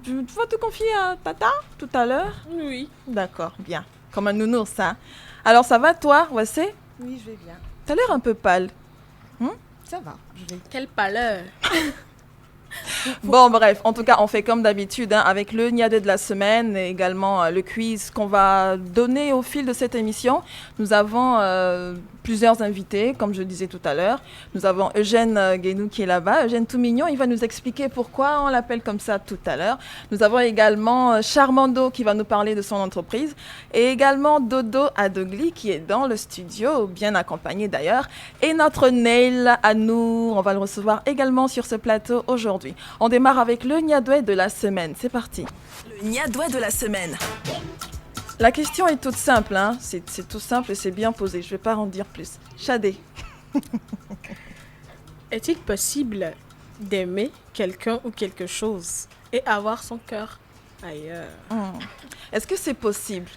tu vas te confier à Tata tout à l'heure? Oui. D'accord, bien. Comme un nounours, hein. Alors, ça va, toi, Wassé? Oui, je vais bien. T'as l'air un peu pâle. Ça va, je vais. Quelle pâleur. Bon, bref, en tout cas, on fait comme d'habitude hein, avec le Niadé de la semaine et également le quiz qu'on va donner au fil de cette émission. Nous avons plusieurs invités, comme je disais tout à l'heure. Nous avons Eugène Guénou qui est là-bas. Eugène tout mignon, il va nous expliquer pourquoi on l'appelle comme ça tout à l'heure. Nous avons également Charmando qui va nous parler de son entreprise et également Dodo Adogli qui est dans le studio, bien accompagné d'ailleurs. Et notre Neil à nous, on va le recevoir également sur ce plateau aujourd'hui. On démarre avec le Niadoué de la semaine. C'est parti. Le Niadoué de la semaine. La question est toute simple, hein. C'est tout simple et c'est bien posé. Je ne vais pas en dire plus. Chadé. Est-il possible d'aimer quelqu'un ou quelque chose et avoir son cœur ailleurs? Est-ce que c'est possible?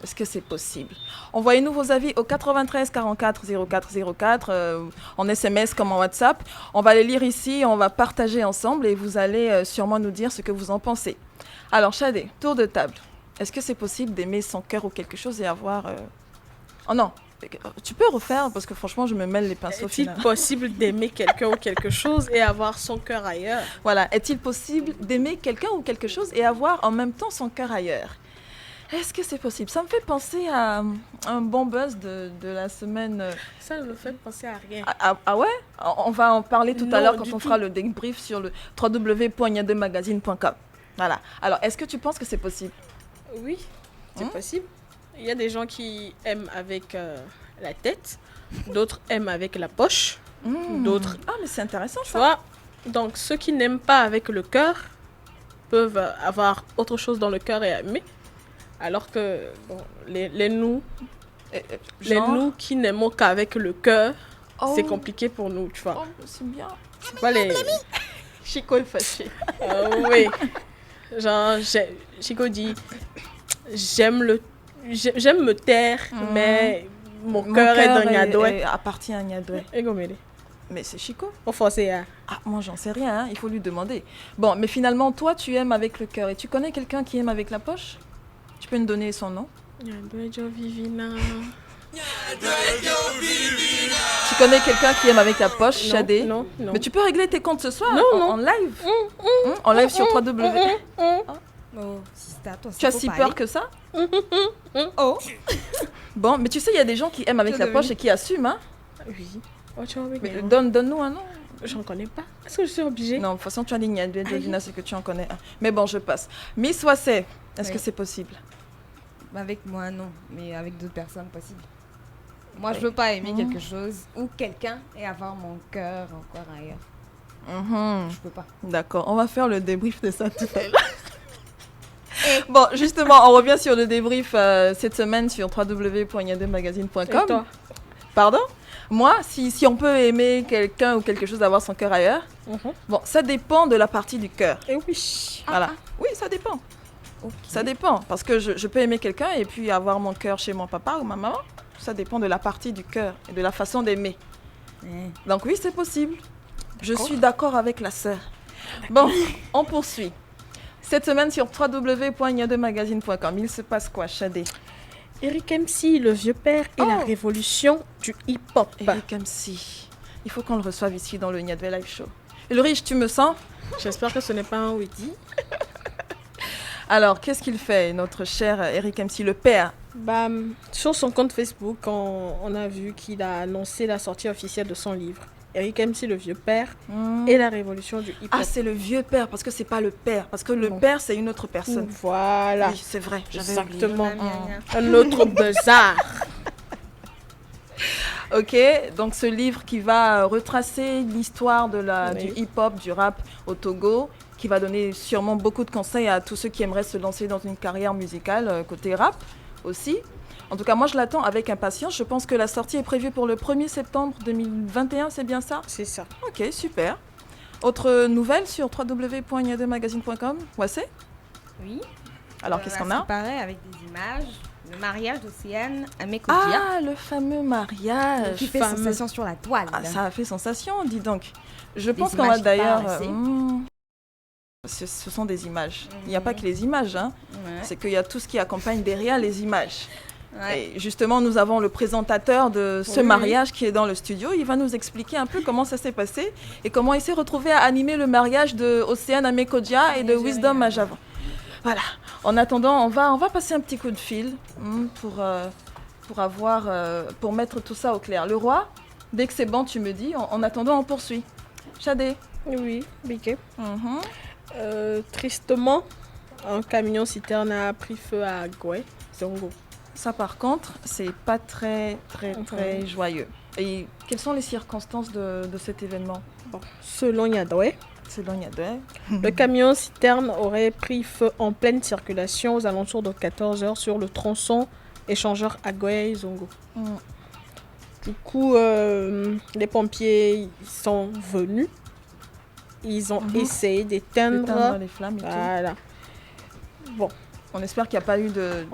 Est-ce que c'est possible? Envoyez-nous vos avis au 93 44 04 04 en SMS comme en WhatsApp. On va les lire ici, on va partager ensemble et vous allez sûrement nous dire ce que vous en pensez. Alors, Chadé, tour de table. Est-ce que c'est possible d'aimer son cœur ou quelque chose et avoir... Oh non, tu peux refaire parce que franchement, je me mêle les pinceaux. Est-il possible d'aimer quelqu'un ou quelque chose et avoir son cœur ailleurs? Voilà, est-il possible d'aimer quelqu'un ou quelque chose et avoir en même temps son cœur ailleurs? Est-ce que c'est possible? Ça me fait penser à un bon buzz de la semaine. Ça ne me fait penser à rien. Ah ouais? On va en parler tout à Non, l'heure quand du on tout. fera le débrief sur le www.niademagazine.com. Voilà. Alors, est-ce que tu penses que c'est possible? Oui, c'est possible. Il y a des gens qui aiment avec la tête, d'autres aiment avec la poche, d'autres... Ah, mais c'est intéressant Tu ça. vois, donc ceux qui n'aiment pas avec le cœur peuvent avoir autre chose dans le cœur et aimer. Alors que bon, les nous qui n'aimons qu'avec le cœur, c'est compliqué pour nous, tu vois. Oh, c'est bien. C'est pas les... Chico est fâché. Oui. Genre, Chico dit, j'aime me taire, mais mon cœur est dans Niadoué. Appartient à Niadoué. Et gommé. Mais c'est Chico. On forcé à... Ah, moi, j'en sais rien. Hein. Il faut lui demander. Bon, mais finalement, toi, tu aimes avec le cœur. Et tu connais quelqu'un qui aime avec la poche? Tu peux nous donner son nom? Niadoué Jo Vivina. Tu connais quelqu'un qui aime avec la poche, Chadé? Non, non. Mais tu peux régler tes comptes ce soir Non, en, non. en live. En live sur 3W. Oh, si c'est à toi, Tu as si peur que ça? Oh, Bon, mais tu sais, il y a des gens qui aiment avec Tu la as poche deviné. et qui assument. Hein? Oui. Oh, tu vois, oui, Mais mais donne-nous un nom. j'en connais pas. Est-ce que je suis obligée? Non, de toute façon, tu as dit Niadoué, Jovina, c'est que tu en connais un. Mais bon, je passe. Miss Wassé, est-ce Oui. que c'est possible? avec moi, non, mais avec d'autres personnes, possible. Moi, je veux pas aimer quelque chose ou quelqu'un et avoir mon cœur encore ailleurs. Je peux pas. D'accord, on va faire le débrief de ça tout à l'heure. Bon, justement, on revient sur le débrief cette semaine sur Et www.niademagazine.com. toi? Pardon? Moi, si on peut aimer quelqu'un ou quelque chose, avoir son cœur ailleurs, bon, ça dépend de la partie du cœur. Et oui. Voilà. Oui, ça dépend. Ok. Ça dépend. Parce que je peux aimer quelqu'un et puis avoir mon cœur chez mon papa ou ma maman. Ça dépend de la partie du cœur et de la façon d'aimer. Donc oui, c'est possible. Je suis d'accord avec la sœur. Bon, on poursuit. Cette semaine sur www.niademagazine.com, il se passe quoi, Chadé? Eric MC, le vieux père et la révolution du hip-hop. Eric MC. Il faut qu'on le reçoive ici dans le Niadoué Live Show. Ulrich, tu me sens? J'espère que ce n'est pas un Widi. Alors, qu'est-ce qu'il fait, notre cher Eric MC, le père? Sur son compte Facebook, on a vu qu'il a annoncé la sortie officielle de son livre. Eric MC, le vieux père et la révolution du hip-hop. Ah, c'est le vieux père, parce que c'est pas le père. Parce que le père, c'est une autre personne. Voilà. Oui, c'est vrai. j'avais Exactement. oublié. Un autre bazar. Ok, donc ce livre qui va retracer l'histoire de Oui. du hip-hop, du rap au Togo, qui va donner sûrement beaucoup de conseils à tous ceux qui aimeraient se lancer dans une carrière musicale côté rap aussi. En tout cas, moi, je l'attends avec impatience. Je pense que la sortie est prévue pour le 1er septembre 2021, c'est bien ça? C'est ça. Ok, super. Autre nouvelle sur www.niademagazine.com? Wassé? Oui. Alors, qu'est-ce qu'on a? Pareil, avec des images. Le mariage d'Océane à Mekodia. Ah, le fameux mariage. Qui fait sensation sur la toile. Ah, ça a fait sensation, dis donc. Je Des pense qu'on images va qui d'ailleurs... parlent, ce sont des images. Il n'y a pas que les images, hein. C'est qu'il y a tout ce qui accompagne derrière les images. Et justement, nous avons le présentateur de ce mariage qui est dans le studio. Il va nous expliquer un peu comment ça s'est passé et comment il s'est retrouvé à animer le mariage de Océane Amekodia et de Wisdom Ajava. Voilà. En attendant, on va passer un petit coup de fil pour mettre tout ça au clair. Le roi, dès que c'est bon, tu me dis. En attendant, on poursuit. Chadé. Oui, Biké. Tristement, un camion-citerne a pris feu à Goué, Zongo. Ça, par contre, c'est pas très joyeux. Et quelles sont les circonstances de cet événement? Selon Yadoué, le camion-citerne aurait pris feu en pleine circulation aux alentours de 14h sur le tronçon échangeur Agoye-Zongo. Du coup, les pompiers sont venus. Ils ont essayé d'éteindre les flammes et voilà. Bon. On espère qu'il n'y a pas eu de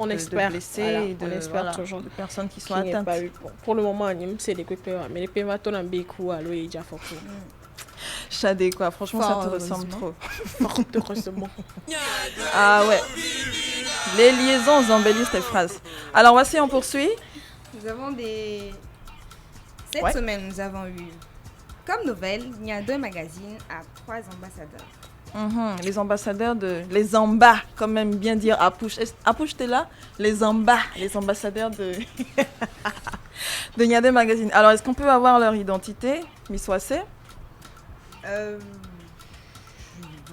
blessés et toujours de personnes qui sont atteintes. Pour le moment, c'est des coupeurs. Mais les pévatons en bécou, alors il y a déjà fort. Chadé, quoi. Franchement, ça te ressemble trop. Fort heureusement. Ah ouais. Les liaisons embellissent tes phrases. Alors, voici, on poursuit. Nous avons Cette semaine, nous avons eu, comme nouvelle, il y a 2 magazines à 3 ambassadeurs. Les ambassadeurs les ambas, quand même bien dire Apouche. Apouche, t'es là? Les ambassadeurs de Niadé Magazine. Alors, est-ce qu'on peut avoir leur identité, Miss Wassé? Oui,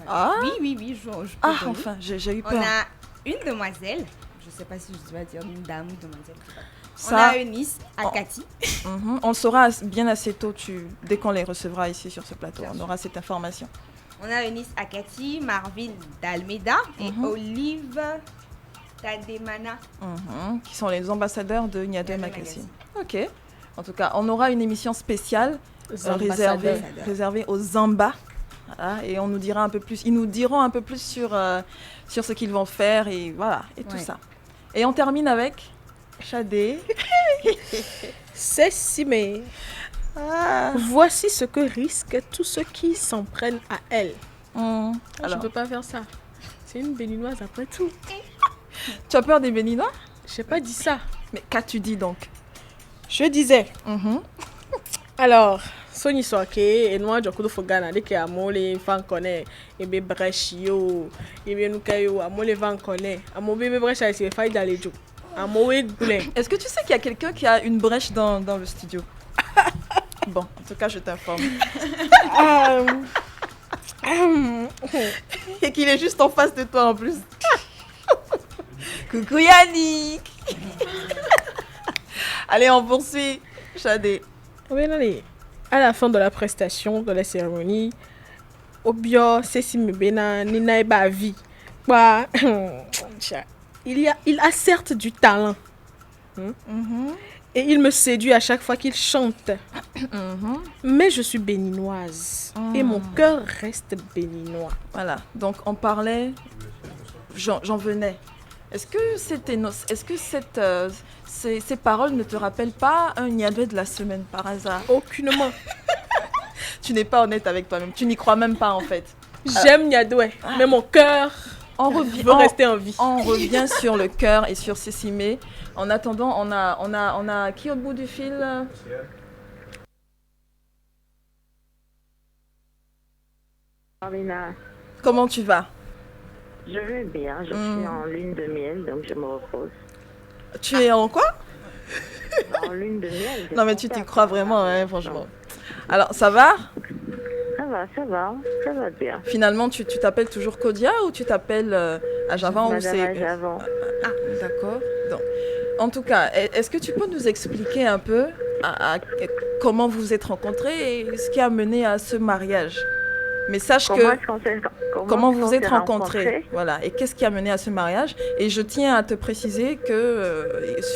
je peux donner. Enfin, j'ai eu peur. On a une demoiselle, je ne sais pas si je dois dire une dame ou demoiselle. On a Eunice, Akati. On le saura bien assez tôt, dès qu'on les recevra ici sur ce plateau. On aura cette information. On a Eunice Akati, Marvin d'Almeida et Olive Tademana. Qui sont les ambassadeurs de Niadé Magazine. Ok. En tout cas, on aura une émission spéciale réservée aux Zambas. Voilà, et on nous dira un peu plus. Ils nous diront un peu plus sur ce qu'ils vont faire et voilà et tout ça. Et on termine avec Chadé. Cécimé. Voici ce que risquent tous ceux qui s'en prennent à elle. Alors, je ne peux pas faire ça. C'est une béninoise après tout. Tu as peur des Béninois? Je n'ai pas dit ça. Mais qu'as-tu dit donc? Je disais. Alors, Sony Soake et moi, Jokudo Fogana, dès que Amole fan connaît, et bé brèche yo, et bien nous caillou, Amole fan connaît, Amole bébé brèche a essayé de faire d'aller jo. Amole goulin. Est-ce que tu sais qu'il y a quelqu'un qui a une brèche dans le studio? Bon, en tout cas, je t'informe. Et qu'il est juste en face de toi en plus. Coucou Yannick. Allez, on poursuit. Chadé. Oui, à la fin de la prestation, de la cérémonie, Obio, Cécile Bena, Nina et Bavi. Il a certes du talent. Et il me séduit à chaque fois qu'il chante. Mais je suis béninoise. Et mon cœur reste béninois. Voilà. Donc, on parlait... J'en venais. Est-ce que ces paroles ne te rappellent pas un Niadé de la semaine, par hasard? Aucunement. Tu n'es pas honnête avec toi-même. Tu n'y crois même pas, en fait. J'aime Niadoué, mais mon cœur... veut rester en vie. On revient sur le cœur et sur Cécimé. En attendant, on a qui au bout du fil? Marlena. Comment tu vas? Je vais bien. Je suis en lune de miel, donc je me repose. Tu es en quoi? En lune de miel. Non, mais tu t'y crois vraiment, hein, franchement. Alors, ça va? Ça va bien. Finalement, tu t'appelles toujours Kodia ou tu t'appelles Ajavan ou c'est... Ajavan. Ah, d'accord. Donc, en tout cas, est-ce que tu peux nous expliquer un peu comment vous vous êtes rencontrés et ce qui a mené à ce mariage? Mais sache comment vous vous êtes rencontrés, voilà, et qu'est-ce qui a mené à ce mariage. Et je tiens à te préciser que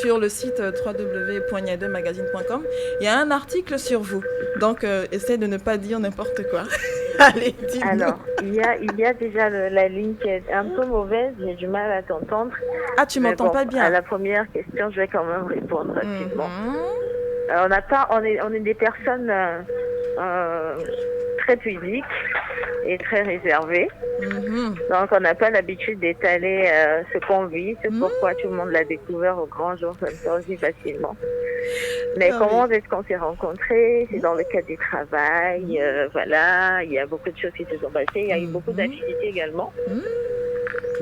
sur le site www.niademagazine.com, il y a un article sur vous. Donc, essaie de ne pas dire n'importe quoi. Allez, dis-nous. Alors, il y a déjà la ligne qui est un peu mauvaise, j'ai du mal à t'entendre. Ah, tu m'entends pas bien? À la première question, je vais quand même répondre rapidement. On est des personnes très pudique et très réservé. Donc, on n'a pas l'habitude d'étaler ce qu'on vit. C'est pourquoi tout le monde l'a découvert au grand jour comme ça aussi facilement. Mais comment est-ce qu'on s'est rencontrés? C'est dans le cadre du travail. Voilà, il y a beaucoup de choses qui se sont passées. Il y a eu beaucoup d'activités également.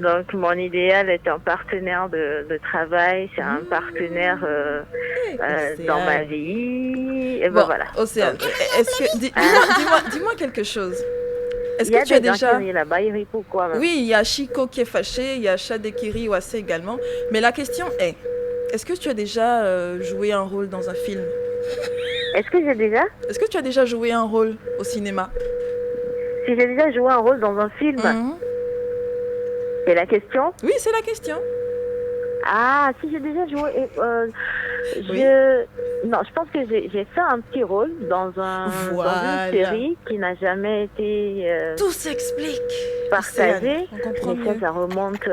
Donc, mon idéal est un partenaire de travail. C'est un partenaire dans ma vie. Et ben voilà. Océane, est-ce que dis-moi quelque chose. Est-ce que tu as déjà là-bas, il rit pourquoi même? Oui, il y a Chico qui est fâché, il y a Shadekiri Wase également. Mais la question est-ce que tu as déjà joué un rôle dans un film? Est-ce que tu as déjà joué un rôle au cinéma? Si j'ai déjà joué un rôle dans un film? C'est la question? Oui, c'est la question. Ah, si j'ai déjà joué... Non, je pense que j'ai fait un petit rôle dans une série qui n'a jamais été tout s'explique. Partagée. Mais ça remonte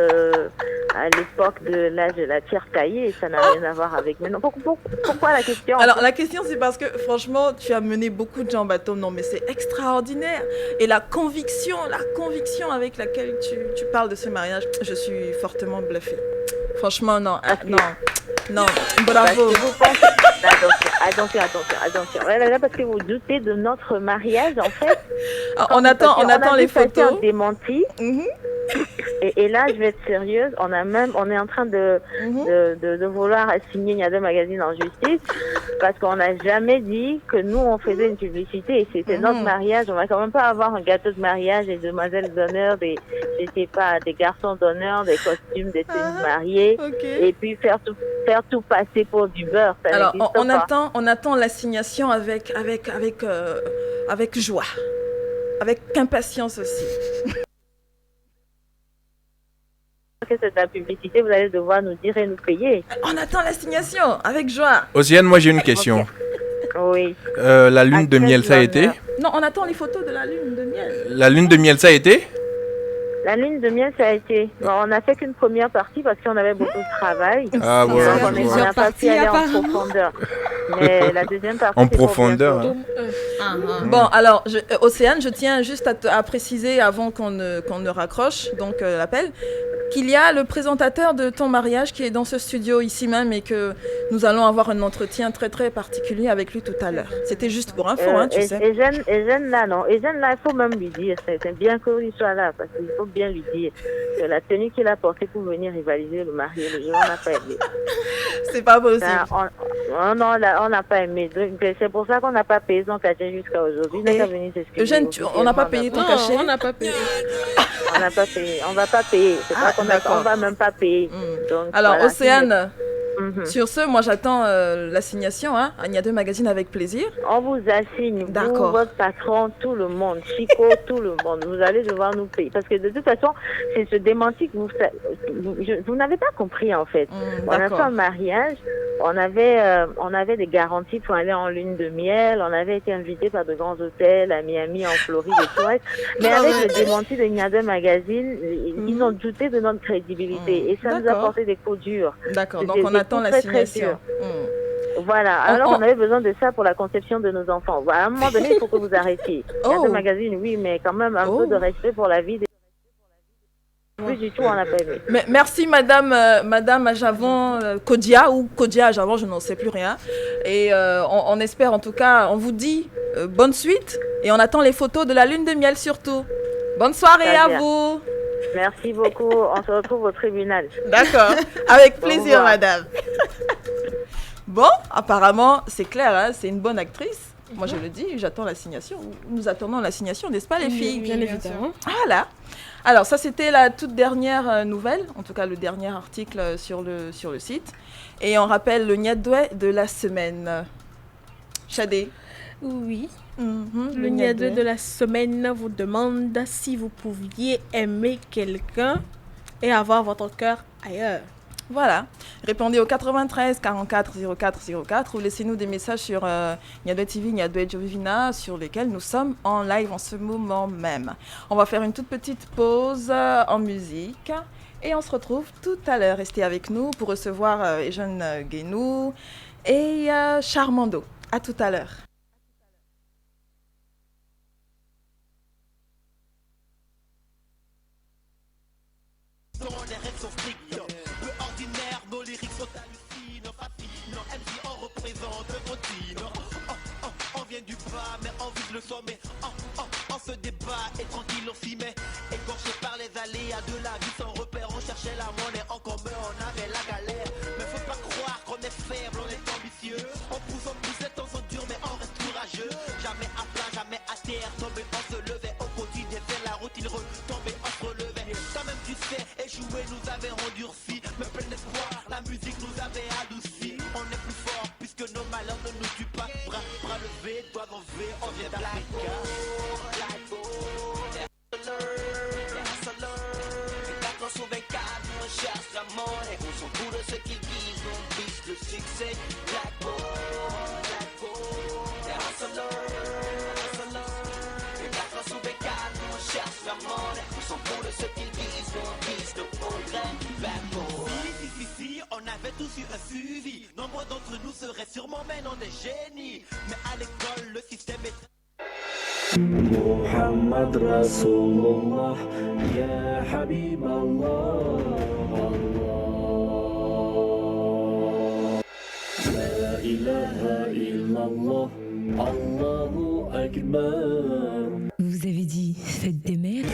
à l'époque de l'âge de la pierre taillée et ça n'a rien à voir avec maintenant. Pourquoi la question? Alors, la question, c'est parce que franchement, tu as mené beaucoup de gens en bateau. Non, mais c'est extraordinaire. Et la conviction avec laquelle tu parles de ce mariage, je suis fortement bluffée. Franchement, non, bravo. Attention. Là, parce que vous doutez de notre mariage, en fait. On attend les photos. Un démenti. Et là, je vais être sérieuse. On est en train de vouloir assigner Nia2 Magazine en justice parce qu'on n'a jamais dit que nous, on faisait une publicité et c'était notre mariage. On va quand même pas avoir un gâteau de mariage, des demoiselles d'honneur, des garçons d'honneur, des costumes, des tenues mariées et puis faire tout passer pour du beurre. Ça Alors, on attend l'assignation avec joie, avec impatience aussi. Que c'est de la publicité, vous allez devoir nous dire et nous payer. On attend l'assignation avec joie. Océane, moi j'ai une question. Oui. La lune de miel, ça a été? Non, on attend les photos de la lune de miel. La lune de miel, ça a été? La lune de miel, ça a été. Bon, on n'a fait qu'une première partie parce qu'on avait beaucoup de travail. Ah ouais. On n'a pas pu aller en profondeur. Mais la deuxième partie. En profondeur. Bon, alors, Océane, je tiens juste à préciser avant qu'on ne raccroche donc l'appel, qu'il y a le présentateur de ton mariage qui est dans ce studio ici même et que nous allons avoir un entretien très très particulier avec lui tout à l'heure. C'était juste pour info, tu sais. Et Jeanne là, non. Et Jeanne là, il faut même lui dire. C'est bien qu'il soit là parce qu'il faut bien lui dire que la tenue qu'il a portée pour venir rivaliser le marié, le jour, on n'a pas aimé. C'est pas possible. On n'a pas aimé. C'est pour ça qu'on n'a pas payé son cachet jusqu'à aujourd'hui. Eugène, on n'a pas payé ton cachet? On n'a pas payé. On n'a pas payé. On va pas payer. C'est pas on va même pas payer. Donc, alors, voilà, Océane, sur ce, moi j'attends l'assignation à Nia2 Magazine avec plaisir. On vous assigne, vous, votre patron, tout le monde, Chico, tout le monde. Vous allez devoir nous payer. Parce que de toute façon, c'est ce démenti que vous n'avez pas compris en fait. On a fait un mariage, on avait des garanties pour aller en lune de miel, on avait été invité par de grands hôtels à Miami, en Floride et tout. Mais avec le démenti de Nia2 Magazine, ils ont douté de notre crédibilité et ça nous a porté des coups durs. D'accord, donc on attend l'assignation. Voilà, alors on avait besoin de ça pour la conception de nos enfants. À un moment donné, il faut que vous arrêtiez. Nia2 Magazine, oui, mais quand même un peu de respect pour la vie des... Plus du tout, on n'a pas aimé. Mais merci Madame Ajavon Kodia ou Kodia Ajavon, je n'en sais plus rien. Et on espère en tout cas, on vous dit bonne suite et on attend les photos de la lune de miel surtout. Bonne soirée à vous. Merci beaucoup, on se retrouve au tribunal. D'accord, avec plaisir madame. Bon, apparemment c'est clair, c'est une bonne actrice. Moi je le dis, j'attends l'assignation. Nous attendons l'assignation, n'est-ce pas les filles? Bien évidemment. Voilà. Alors ça c'était la toute dernière nouvelle, en tout cas le dernier article sur le site. Et on rappelle le Nia2 de la semaine. Shadé. Oui. Le Nia2 de la semaine vous demande si vous pouviez aimer quelqu'un et avoir votre cœur ailleurs. Voilà. Répondez au 93 44 04 04 ou laissez-nous des messages sur Nia2 TV, Nia2 Jovina, sur lesquels nous sommes en live en ce moment même. On va faire une toute petite pause en musique et on se retrouve tout à l'heure. Restez avec nous pour recevoir Eugène Guénou et Charmando. À tout à l'heure. de la vie sans repère, on cherchait la monnaie en commun, on avait la galère. Mais faut pas croire qu'on est faible, on est ambitieux. On pousse, les temps sont durs, mais on reste courageux. Jamais à plat, jamais à terre, tomber, on se levait. Au quotidien, faire la route, il retombait, on se relevait. Quand même tu sais, échouer nous avait endurci. Mais plein d'espoir, la musique nous avait adouci. On est plus fort, puisque nos malheurs ne nous tuent pas. Bras levés, doigts levés, on vient d'Africa. Sur 24, on cherche la monnaie. On s'en fout de ce qu'ils disent, on vise le succès. Black boy, les hustlers. Les 4 sur 24, on cherche la monnaie. On s'en fout de ce qu'ils disent, on vise le progrès. Black boy. Si, on avait tous eu un suivi. Nombre d'entre nous seraient sûrement maintenant des génies. Mais à l'école, le système est... محمد رسول الله يا حبيب الله لا إله إلا الله الله أكبر. Vous avez dit fête des mères.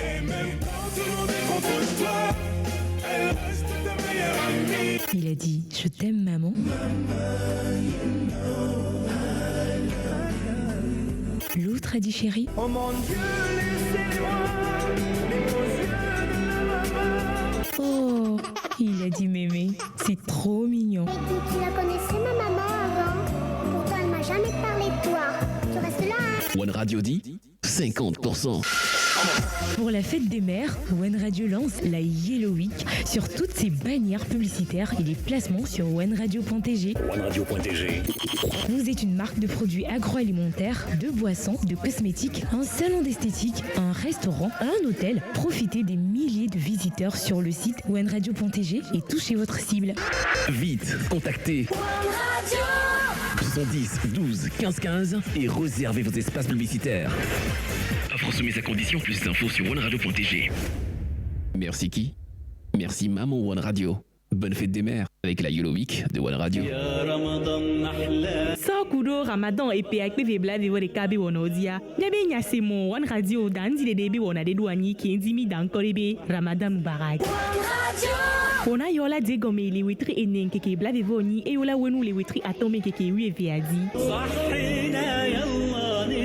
Il a dit je t'aime maman. L'autre a dit chérie. Oh mon Dieu, laissez-moi les beaux yeux de la maman. Oh, il a dit mémé. C'est trop mignon. Tu la connaissais ma maman avant. Pourtant elle m'a jamais parlé de toi. Tu restes là hein. One Radio dit 50%. Pour la fête des mères, One Radio lance la Yellow Week sur toutes ses bannières publicitaires et les placements sur oneradio.tg. OneRadio.tg. Vous êtes une marque de produits agroalimentaires, de boissons, de cosmétiques, un salon d'esthétique, un restaurant, un hôtel. Profitez des milliers de visiteurs sur le site oneradio.tg et touchez votre cible. Vite, contactez One Radio 70 12 15 15 et réservez vos espaces publicitaires. Offre soumise à condition, plus d'infos sur oneradio.tg. Merci qui? Merci Maman One Radio. Bonne fête des mères avec la Yellow Week de One Radio. Kudo Ramadan et PAP Vebla de Vorekabe Wonodia. Yabe Nyasemo One Radio Danzi de Debi Wona de Douani Kenzimi Dankorebe Ramadan Mubarak. Ona yola de gome le witri enen keke bla de voni e yola wenu le witri atome keke wi viadi.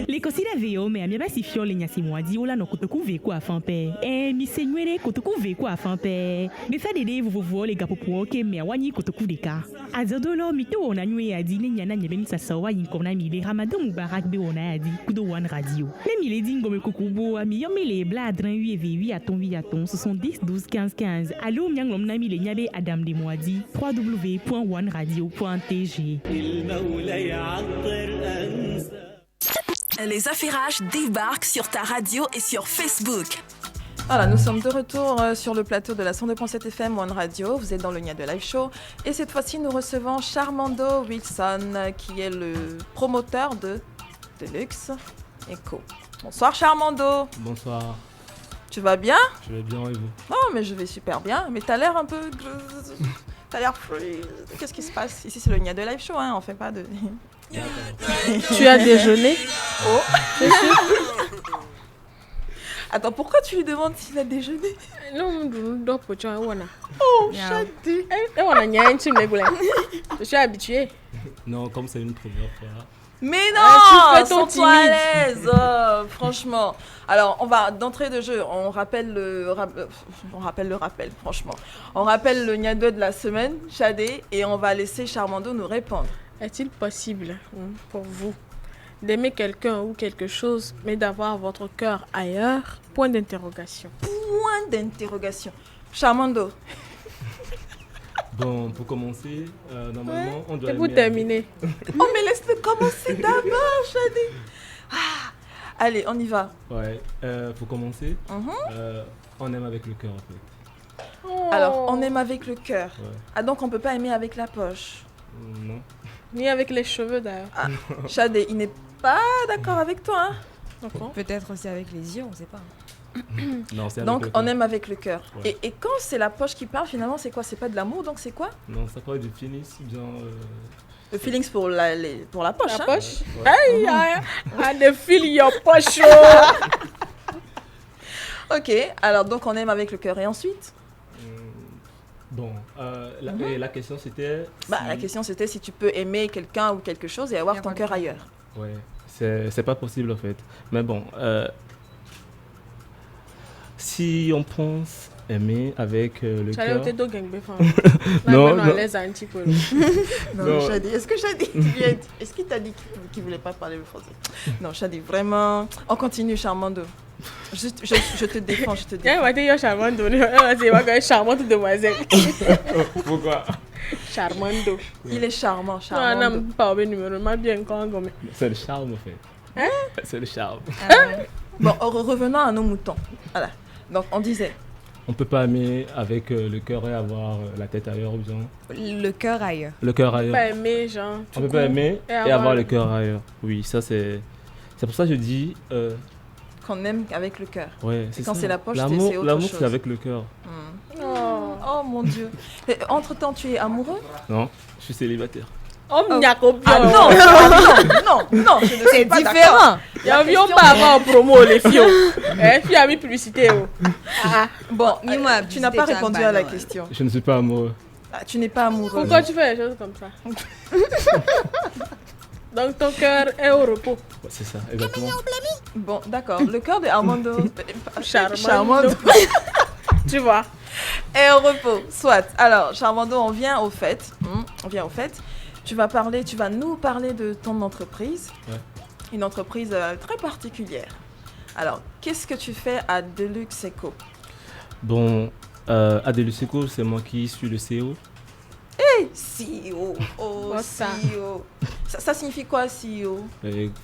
Les considère veo mais amia basi fiole Nyasemo di yola no kotoku veku afampe. Mi senwere kotoku veku afampe. Me fa de vous voler gapopo ke me wani kotoku deka. Azodolo mito ona nywe adi ne nyana nyeben sa sawa yinkona mi le Ramadan Mubarak be ona adi kudo One Radio. Le mi le dingo me kokubo ami yomi le bladrin wi vi aton 70 12 15 15. Allo myangom nami le nyabe Adam de Moadi www.oneradio.tg. Les affairages débarquent sur ta radio et sur Facebook. Voilà, nous sommes de retour sur le plateau de la 102.7 FM One Radio. Vous êtes dans le Nia de Live Show. Et cette fois-ci, nous recevons Charmando Wilson, qui est le promoteur de Deluxe Echo. Bonsoir Charmando. Bonsoir. Tu vas bien? Je vais bien et vous? Oh, mais je vais super bien. Mais t'as l'air un peu... T'as l'air free. Qu'est-ce qui se passe? Ici, c'est le Nia de Live Show, hein. On fait pas de... Tu as déjeuné? Oh. Attends, pourquoi tu lui demandes s'il a déjeuné? Non, oh, Chadi. Je suis habituée. Non, comme c'est une première fois. Mais non, sens-toi à l'aise, franchement. Alors, on va d'entrée de jeu, on rappelle le rappel, franchement. On rappelle le Nia 2 de la semaine, Chadé, et on va laisser Charmando nous répondre. Est-il possible pour vous d'aimer quelqu'un ou quelque chose, mais d'avoir votre cœur ailleurs? Point d'interrogation. Point d'interrogation. Charmando. Bon, pour commencer, normalement, on doit... Et vous terminez. Oh, mais laisse-le commencer d'abord, Chadi. Allez, on y va. Ouais, pour commencer, on aime avec le cœur, en fait. Oh. Alors, on aime avec le cœur. Ouais. Ah, donc on peut pas aimer avec la poche? Non. Ni avec les cheveux, d'ailleurs. Ah, Chadé, il n'est pas d'accord avec toi, hein? Peut-être aussi avec les yeux, on sait pas. Non, c'est avec donc le on cœur. aime avec le cœur. Ouais. Et quand c'est la poche qui parle, finalement, c'est quoi? C'est pas de l'amour, donc c'est quoi? Non, ça parle du feeling, bien... Le feelings pour la poche, La hein? poche? Ouais. Aïe, aïe, I feel your poche. Ok, alors donc on aime avec le cœur et ensuite Bon, la question c'était... La question c'était si tu peux aimer quelqu'un ou quelque chose et avoir ton cœur ailleurs. Ouais, c'est pas possible en fait. Mais bon, si on pense aimer avec le cœur... Non, Shadi, est-ce qu'il t'a dit qu'il voulait pas parler le français? Non, Shadi, vraiment. On continue, Charmando. Je te défends, je te défends. Charmante demoiselle. Pourquoi? Charmando. Il est charmant, charmant. Non, pas au numéro, m'a bien quand même. C'est le charme en fait. Hein? C'est le charme. Bon, revenons à nos moutons. Voilà. Donc, on disait... On peut pas aimer avec le cœur et avoir la tête ailleurs ou bien... Le cœur ailleurs. Le cœur ailleurs. On peut pas aimer, genre... On peut pas aimer et avoir le cœur ailleurs. Oui, ça c'est... C'est pour ça que je dis... Qu'on aime avec le cœur. Ouais, et quand c'est la poche, c'est autre chose. L'amour, c'est avec le cœur. Oh mon Dieu. Entre-temps, tu es amoureux? Non, je suis célibataire. Oh, non, c'est différent. Il y a pas avant en promo, les filles. Puis à mi publicité. Bon, tu n'as pas répondu à la question. Je ne suis pas amoureux. Tu n'es pas amoureux. Pourquoi tu fais les choses comme ça? Donc ton cœur est au repos. C'est ça, exactement. Bon, d'accord. Le cœur de Armando... Charmando. Tu vois. Est au repos, soit. Alors, Charmando, on vient au fait. Tu vas nous parler de ton entreprise. Ouais. Une entreprise très particulière. Alors, qu'est-ce que tu fais à Deluxe Eco? Bon, à Deluxe Eco, c'est moi qui suis le CEO. CEO. Oh, CEO. Ça signifie quoi, CEO?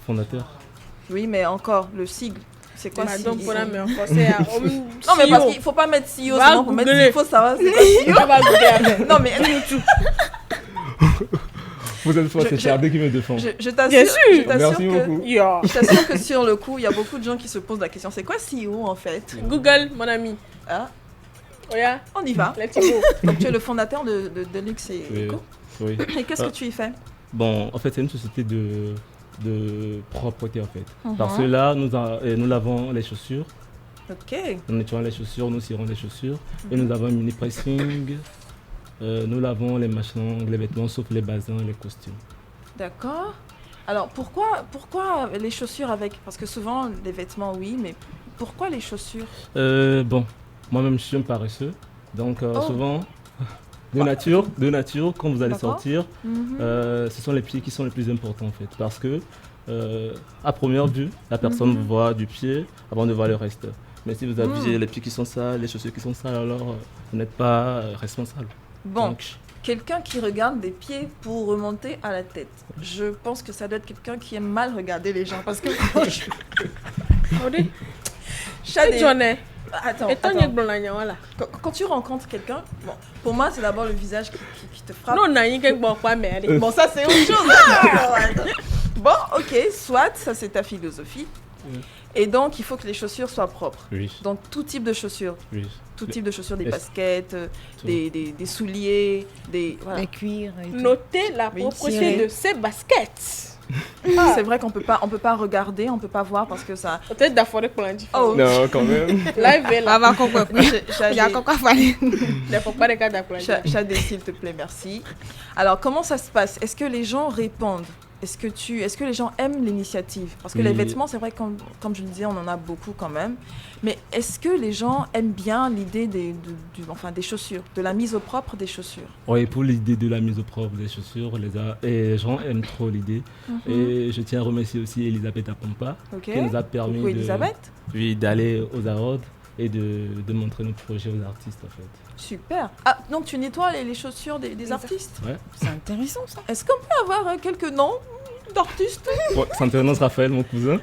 Fondateur. Oui, mais encore, le sigle. C'est quoi CEO? Non, mais parce qu'il ne faut pas mettre CEO, sinon pour mettre il faut savoir c'est quoi CEO. Non, mais Vous êtes fort, c'est Chardé qui me défend. Je t'assure que sur le coup, il y a beaucoup de gens qui se posent la question, c'est quoi CEO en fait? Google, mon ami. Ah. Yeah. On y va. Donc tu es le fondateur de Deluxe Eco. Oui. Et qu'est-ce que tu y fais? Bon, en fait, c'est une société de propreté en fait. Parce que là, nous lavons les chaussures. Ok. Nous nettoyons les chaussures, nous cirons les chaussures. Et nous avons un mini pressing. Nous lavons les machins, les vêtements, sauf les bazins, les costumes. D'accord. Alors pourquoi les chaussures avec? Parce que souvent les vêtements oui, mais pourquoi les chaussures? Bon, moi-même je suis un paresseux. Donc souvent, de nature, quand vous allez sortir, ce sont les pieds qui sont les plus importants en fait. Parce que à première vue, la personne vous voit du pied avant de voir le reste. Mais si vous avez les pieds qui sont sales, les chaussures qui sont sales, alors vous n'êtes pas responsable. Bon, donc, quelqu'un qui regarde des pieds pour remonter à la tête. Je pense que ça doit être quelqu'un qui aime mal regarder les gens. Parce que Attends. Quand tu rencontres quelqu'un, bon, pour moi c'est d'abord le visage qui te frappe. Bon, ça c'est autre chose. Bon, ok, soit, ça c'est ta philosophie. Et donc, il faut que les chaussures soient propres. Oui. Donc, tout type de chaussures. Oui. Tout type de chaussures, des baskets, des souliers, des cuirs. Notez la propreté de ces baskets. C'est vrai qu'on peut pas regarder, on peut pas voir parce que ça... Peut-être d'afforer pour l'indifférent. Oh. Non, quand même. Live est là. Il y a encore quoi faire. Il ne faut pas regarder pour l'indifférent. Chadé, s'il te plaît, merci. Alors, comment ça se passe? Est-ce que les gens répondent? Est-ce que les gens aiment l'initiative? Parce que les vêtements, c'est vrai, comme je le disais, on en a beaucoup quand même. Mais est-ce que les gens aiment bien l'idée des chaussures, de la mise au propre des chaussures? Oui, pour l'idée de la mise au propre des chaussures, les gens aiment trop l'idée. Et je tiens à remercier aussi Elisabeth Apompa, qui nous a permis d'aller aux Awards et de montrer nos projets aux artistes en fait. Super. Ah, donc tu nettoies les chaussures des artistes? Ouais. C'est intéressant ça. Est-ce qu'on peut avoir quelques noms d'artistes? Ouais, Santrinos Raphaël, mon cousin.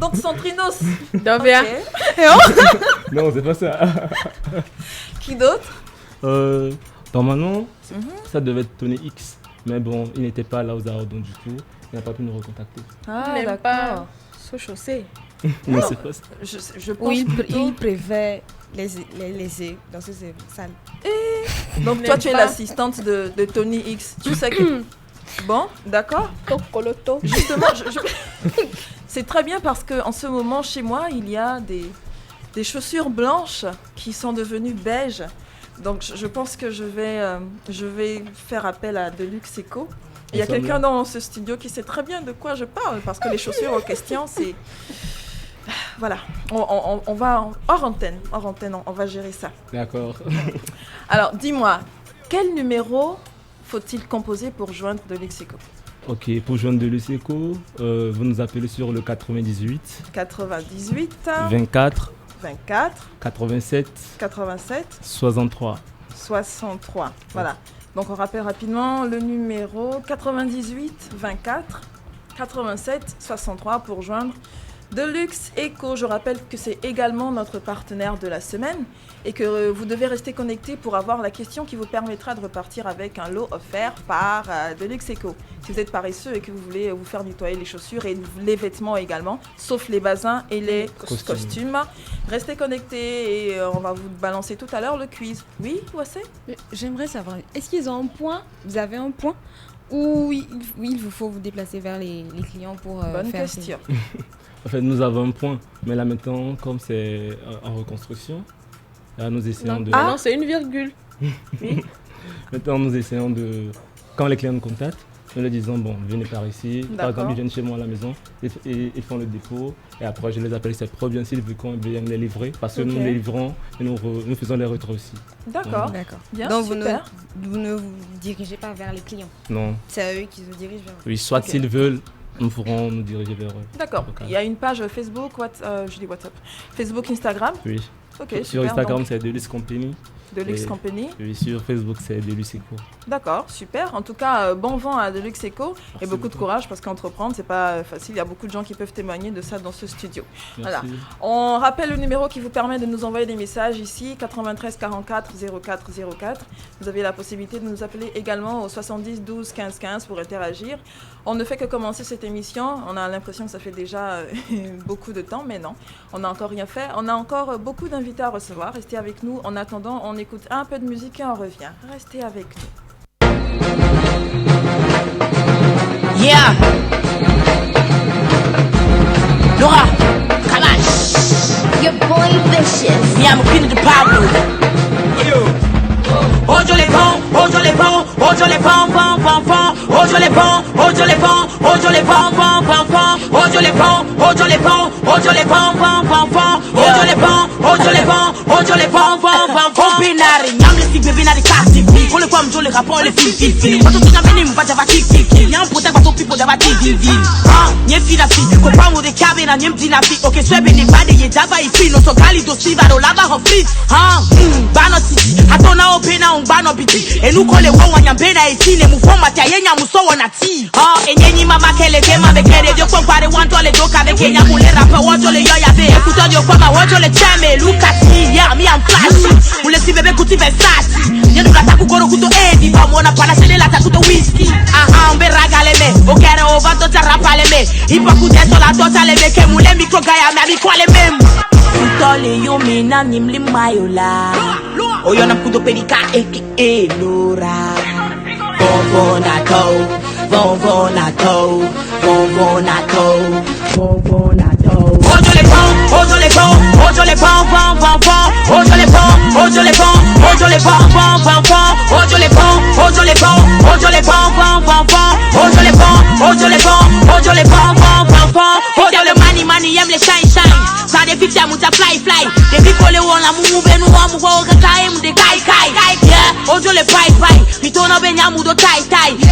Donc Santrinos. Davia. Non, c'est pas ça. Qui d'autre? Normalement, ça devait être Tony X. Mais bon, il n'était pas là aux Awards, donc du coup, il n'a pas pu nous recontacter. Ah, d'accord. Se chausser. Non, c'est pas ça. Je pense il préfère les dans ces salles. Donc toi, tu es l'assistante de Tony X. Tu sais que... Bon, d'accord. Justement, c'est très bien parce qu'en ce moment, chez moi, il y a des chaussures blanches qui sont devenues beige. Donc je pense que je vais faire appel à Deluxe Eco. Il y a quelqu'un dans ce studio qui sait très bien de quoi je parle, parce que les chaussures en question, c'est... Voilà, on va hors antenne, on va gérer ça. D'accord. Alors, dis-moi, quel numéro faut-il composer pour joindre Deluxe Eco? Ok, pour joindre Deluxe Eco, vous nous appelez sur le 98 24 87 63. Voilà. Donc on rappelle rapidement le numéro 98 24 87 63 pour joindre Deluxe Eco. Je rappelle que c'est également notre partenaire de la semaine et que vous devez rester connecté pour avoir la question qui vous permettra de repartir avec un lot offert par Deluxe Eco. Si vous êtes paresseux et que vous voulez vous faire nettoyer les chaussures et les vêtements également, sauf les bazins et les costumes, restez connectés et on va vous balancer tout à l'heure le quiz. Oui, Wassé ? J'aimerais savoir, est-ce qu'ils ont un point ? Vous avez un point ? Ou il vous faut vous déplacer vers les clients pour Bonne faire question. En fait, nous avons un point, mais là maintenant, comme c'est en reconstruction, là, nous essayons de... Ah non, c'est une virgule. Oui. Maintenant, nous essayons de... Quand les clients nous contactent, nous leur disons, bon, venez par ici. Par exemple, ils viennent chez moi à la maison, et ils font le dépôt, et après je les appelle, c'est trop bien s'ils veulent qu'on vienne les livrer, parce que nous les livrons et nous faisons les retours aussi. D'accord. Bien, donc vous ne vous dirigez pas vers les clients. Non. C'est à eux qui se dirigent vers vous. Oui, soit s'ils veulent, nous pourrons nous diriger vers eux. D'accord. Il y a une page Facebook, WhatsApp, Facebook, Instagram. Oui. Ok, sur Instagram, c'est Deluxe Company. Deluxe Company. Oui, sur Facebook, c'est Deluxe Eco. D'accord, super. En tout cas, bon vent à Deluxe Eco et beaucoup de courage parce qu'entreprendre, c'est pas facile. Il y a beaucoup de gens qui peuvent témoigner de ça dans ce studio. Merci. Voilà. On rappelle le numéro qui vous permet de nous envoyer des messages ici, 93 44 04 04. Vous avez la possibilité de nous appeler également au 70 12 15 15 pour interagir. On ne fait que commencer cette émission. On a l'impression que ça fait déjà beaucoup de temps, mais non. On n'a encore rien fait. On a encore beaucoup d'invités à recevoir. Restez avec nous. En attendant, on écoute un peu de musique et on revient. Restez avec nous. Yeah. Laura, Kalash. Your boy vicious. Yeah, I'm a queen of the Pablo. Yo. Ojo les pom, ojo les pom, ojo les pom, pom pom pom. Ojo les pom, ojo les pom, ojo les pom, pom pom pom. Ojo les pom, ojo les pom, ojo les pom, pom pom pom. Ojo les pom, ojo les pom, ojo les pom, pom pom pom. Binari, nyam les stick baby na the casting. On les pom, jo les rapport les fil. Pato tu na beni mpa java tik. Nyam protect pato people java tik. Nye fi na fi, ko pa mo de cabe na nyem di na fi. Okay, swebe ne bade ye java ifi. No so gali do siva do lava ho free. Bano city, hatona opena bano biti. Enu kole wo wanyambena etine mufoma tia yenya musowo na ti. Enyenyi mama kele tema bekere dio kompare wanto le doka bekenya mule rapper wanto le yoya be. Ekuto dio kwama wanto le cheme Lucas. Yeah, me I'm flashy. Mule si bebe kuti Versace. Yenu kata kukoro kuto edi ba mona pana sele la kuto whisky. Mbe ragale me. Okere over to rapale me. Ipa kute sola tota le beke mule micro gaya me abi kwale mem. Utole yo me na nimli mayola. Oyo na kudo perika aka Laura. Vovonato, vovonato, vovonato, vovonato. Ojo les pom, ojo les pom, ojo les pom, pom pom pom. Ojo les pom, ojo les pom, ojo les pom, pom pom pom. Ojo les pom, ojo les pom, ojo les pom, pom pom pom. Ojo les pom, ojo les pom, ojo les pom, pom pom pom. Ojo le money, yem le shine. Ça des filles muta fly. Des people le wona move no amu go kai mu de kai. Yeah, ojo le pai. Pito no benya mu do tai.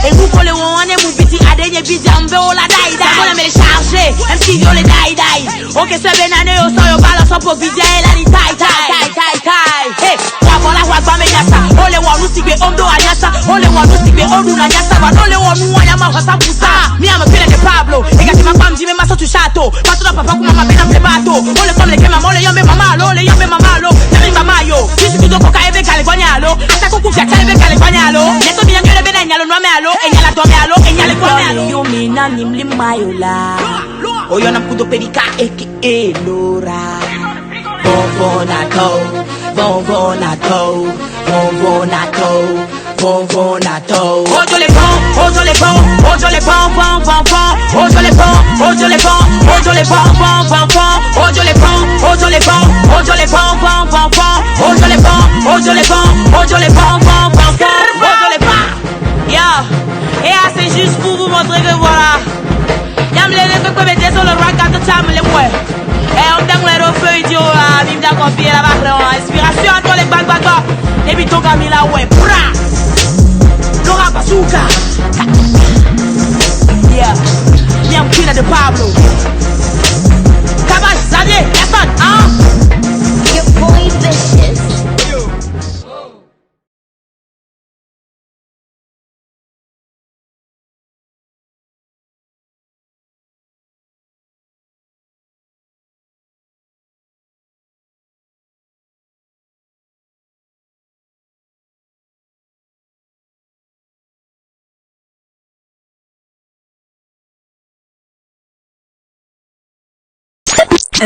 Et vous le wona mu biti adenye biti ambe ola dai. On me le charger, même si yo le dai. OK, c'est benane yo so yo balance pour video la ni tai. Hey, wa ba me yasa. Ole wa rusigbe ondo anyasa. Ole wa rusigbe ondo na nyasa. Ba ole wa mu anya ma hasa pusa. Mi am pele de Pablo. E ga ti ma pam jime maso tu chateau. Pato na papa kuma ma bena plebato. Ole comme le kema ole yombe mama lo. Yami mama yo. Kisi kudo ko ka ebe kale gwanyalo. Ata ko ku fia kale ebe kale gwanyalo. Neto mi ngere bena nyalo no me alo. Enyala to me alo. Enyale ko me alo. Yo mi na nimli mayola. Oyo na kudo perika aka Laura. Vovonato, vovonato, vovonato, pom pom nato. Ojo les pom, ojo les pom, ojo les pom pom pom pom. Ojo les pom, ojo les pom, ojo les pom pom pom pom. Ojo les pom, ojo les pom, ojo les pom pom pom pom. Ojo les pom, ojo les pom, ojo les pom pom pom pom. Ojo les pom. Yo, et c'est juste pour vous montrer que voilà. Yam les que comme des sur le rock à tout ça me les ouais. Et on t'a le feu idiot à vivre la copie la barre inspiration à toi les bang bang. Et puis ton Camila ouais. Laura Bazooka. Yeah. Bien Pina de Pablo. Cabas, Zadie, Yasson, hein? Your boy vicious.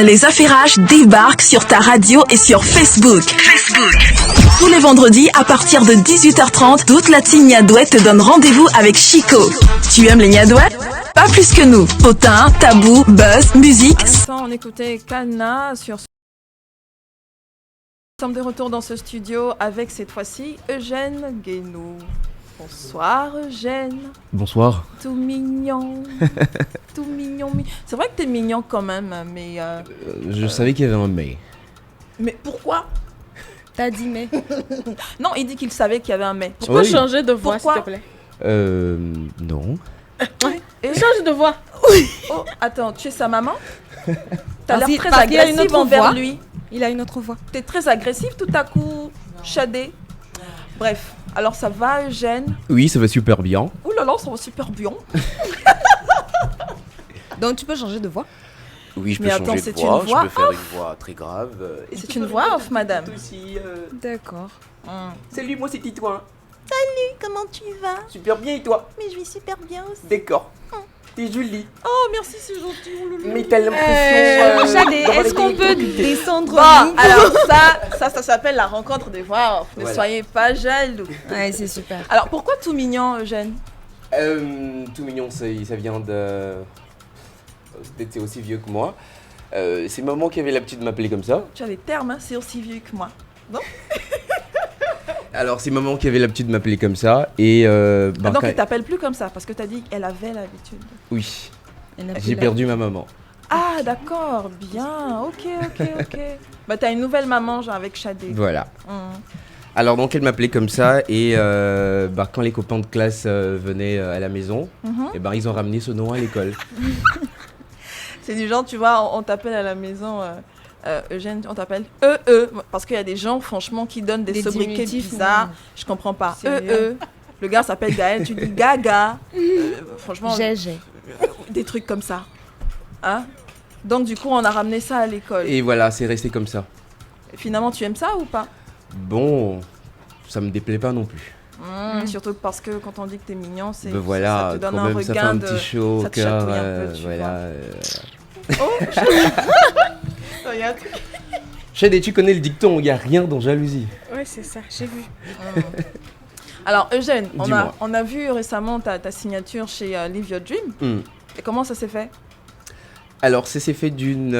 Les Affairages débarquent sur ta radio et sur Facebook. Tous les vendredis à partir de 18h30, toute la team Niadouette te donne rendez-vous avec Chico. Tu aimes les Niadouettes? Pas plus que nous. Potin, tabou, buzz, musique. On écoutait Kana sur... Nous sommes de retour dans ce studio avec cette fois-ci Eugène Guénou. Bonsoir Eugène. Bonsoir. Tout mignon. Tout mignon. C'est vrai que t'es mignon quand même, mais... Je savais qu'il y avait un mais. Mais pourquoi? T'as dit mais. Non, il dit qu'il savait qu'il y avait un mais. Tu peux changer de voix, s'il te plaît? Non. Et change de voix. Oui. Oh, attends, tu es sa maman? T'as l'air très agressif envers lui. Il a une autre voix. T'es très agressif tout à coup, Shadé. Bref, alors ça va Eugène? Oui, ça va super bien. Ouh là là, ça va super bien. Donc tu peux changer de voix? Oui, je peux Mais changer attends, de c'est voix. une voix Je peux faire off. une voix très grave. C'est une voix off, madame. Aussi, D'accord. Salut, moi c'est Titouan. Salut, comment tu vas? Super bien et toi? Mais je vais super bien aussi. D'accord. T'es jolie. Oh, merci, c'est gentil. Oh, loulou. Mais t'as l'impression... Shadé, est-ce qu'on peut descendre? Bon, alors ça s'appelle la rencontre des voix off. Ne Voilà. soyez pas jaloux. Ouais, c'est super. Alors, pourquoi tout mignon, Eugène? Tout mignon, ça vient de... C'était aussi vieux que moi. C'est maman qui avait l'habitude de m'appeler comme ça. Tu as des termes, hein, c'est aussi vieux que moi. Bon. Alors c'est maman qui avait l'habitude de m'appeler comme ça et... Donc elle t'appelle plus comme ça parce que t'as dit qu'elle avait l'habitude. Oui. J'ai perdu ma maman. Ah d'accord, bien, ok. Bah t'as une nouvelle maman genre avec Shadé. Voilà. Alors donc elle m'appelait comme ça et quand les copains de classe venaient à la maison, et ils ont ramené ce nom à l'école. C'est du genre, tu vois, on t'appelle à la maison... Eugène, on t'appelle parce qu'il y a des gens franchement qui donnent des sobriquets bizarres. Je comprends pas. Le gars s'appelle Gaël, tu dis Gaga. Franchement, des trucs comme ça. Hein? Donc du coup, on a ramené ça à l'école. Et voilà, c'est resté comme ça. Et finalement, tu aimes ça ou pas? Bon, ça me déplaît pas non plus. Surtout parce que quand on dit que t'es mignon, c'est voilà, ça te donne quand un même, regain ça fait un de... petit chaud ça au te cœur. chatouille un peu, tu Voilà. Il y a un truc. Shadé, tu connais le dicton, il n'y a rien dans jalousie. Ouais, c'est ça, j'ai vu. Alors Eugène, Dis-moi. on a vu récemment ta signature chez Live Your Dream. Et comment ça s'est fait? Alors, ça s'est fait d'une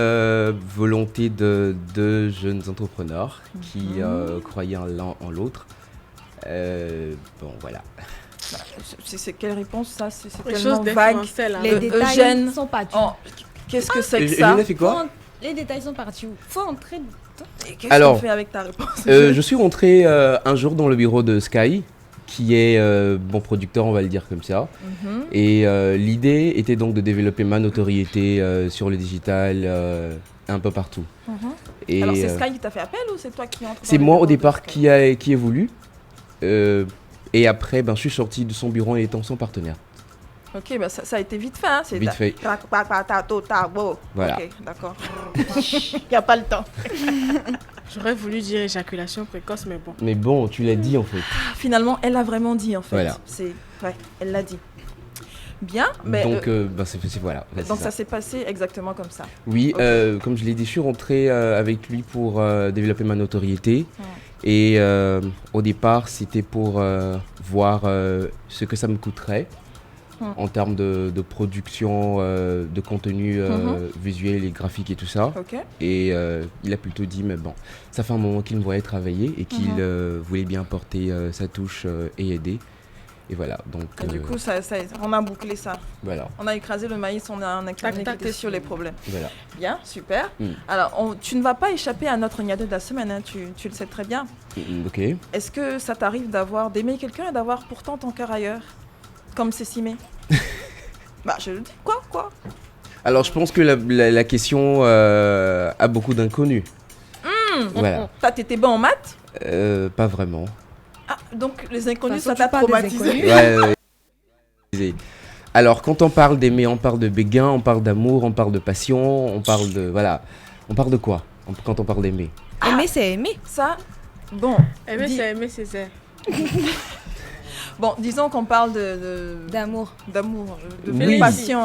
volonté de deux jeunes entrepreneurs qui croyaient l'un en l'autre. Bon, voilà. C'est quelle réponse ça? C'est Les tellement choses vague. Les détails Eugène, sont pas tu. qu'est-ce que c'est que ça? Eugène a fait quoi? Les détails sont partis où? Faut entrer dedans. Qu'est-ce Alors, qu'on fait avec ta réponse? Je suis rentré un jour dans le bureau de Sky, qui est mon producteur, on va le dire comme ça. Et l'idée était donc de développer ma notoriété sur le digital un peu partout. Et, alors c'est Sky qui t'a fait appel ou c'est toi qui entre? C'est moi au départ qui ai voulu. Et après, je suis sorti de son bureau en étant son partenaire. Ok, ça a été vite fait. Hein? C'est vite fait. Ok, Voilà. d'accord. Il n'y a pas le temps. J'aurais voulu dire éjaculation précoce, mais bon. Mais bon, tu l'as dit en fait. Finalement, elle a vraiment dit en fait. Voilà. Ouais, elle l'a dit. Bien. Mais, donc, voilà. Là, donc ça s'est passé exactement comme ça. Oui, Okay. comme je l'ai dit, je suis rentré avec lui pour développer ma notoriété. Et au départ, c'était pour voir ce que ça me coûterait en termes de production de contenu visuel et graphique et tout ça. Et il a plutôt dit, mais bon, ça fait un moment qu'il me voyait travailler et qu'il voulait bien apporter sa touche et aider. Et voilà, donc... Et du coup, on a bouclé ça. Voilà. On a écrasé le maïs, on a écouté sur les problèmes. Voilà. Bien, super. Alors, tu ne vas pas échapper à notre Nia de la semaine, hein, tu le sais très bien. Ok. Est-ce que ça t'arrive d'aimer quelqu'un et d'avoir pourtant ton cœur ailleurs, comme Cécimé? Bah, je le dis, quoi. Alors, je pense que la question a beaucoup d'inconnus. Voilà. T'étais bon en maths? Pas vraiment. Ah, donc les inconnus, ça t'a traumatisé? Ouais. Alors, quand on parle d'aimer, on parle de béguin, on parle d'amour, on parle de passion, on parle de... Voilà. On parle de quoi quand on parle d'aimer? Aimer, c'est aimer. Ça, bon. Aimer, c'est aimer, c'est ça. Bon, disons qu'on parle d'amour. De passion.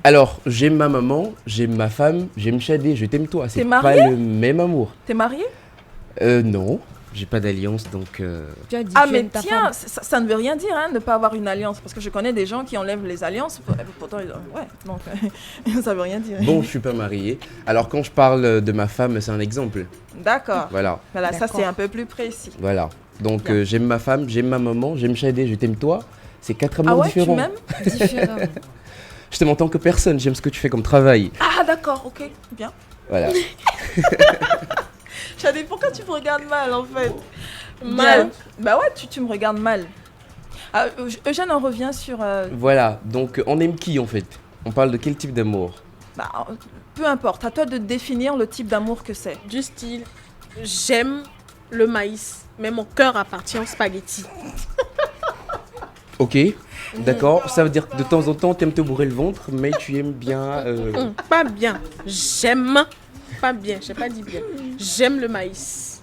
Alors, j'aime ma maman, j'aime ma femme, j'aime Shadé, je t'aime toi. C'est pas le même amour. T'es marié? Non. J'ai pas d'alliance, donc... mais tiens, ça ne veut rien dire, hein, de ne pas avoir une alliance. Parce que je connais des gens qui enlèvent les alliances, pourtant, donc ça veut rien dire. Bon, je suis pas marié. Alors, quand je parle de ma femme, c'est un exemple. D'accord. Voilà, ça c'est un peu plus précis. Voilà. Donc, j'aime ma femme, j'aime ma maman, j'aime Shadé, je t'aime toi. C'est 4 amours différents. Ah ouais, tu m'aimes? Différents. Je t'aime en tant que personne, j'aime ce que tu fais comme travail. Ah, d'accord, ok, bien. Voilà. Shadé, pourquoi tu me regardes mal en fait? Mal? Bah ouais, tu me regardes mal. Ah, Eugène en revient sur... Voilà, donc on aime qui en fait? On parle de quel type d'amour? Bah, peu importe, à toi de définir le type d'amour que c'est. Du style, j'aime le maïs, mais mon cœur appartient au spaghetti. Ok, d'accord, ça veut dire que de temps en temps t'aimes te bourrer le ventre, mais tu aimes bien... Pas bien, j'aime... Pas bien, j'ai pas dit bien. J'aime le maïs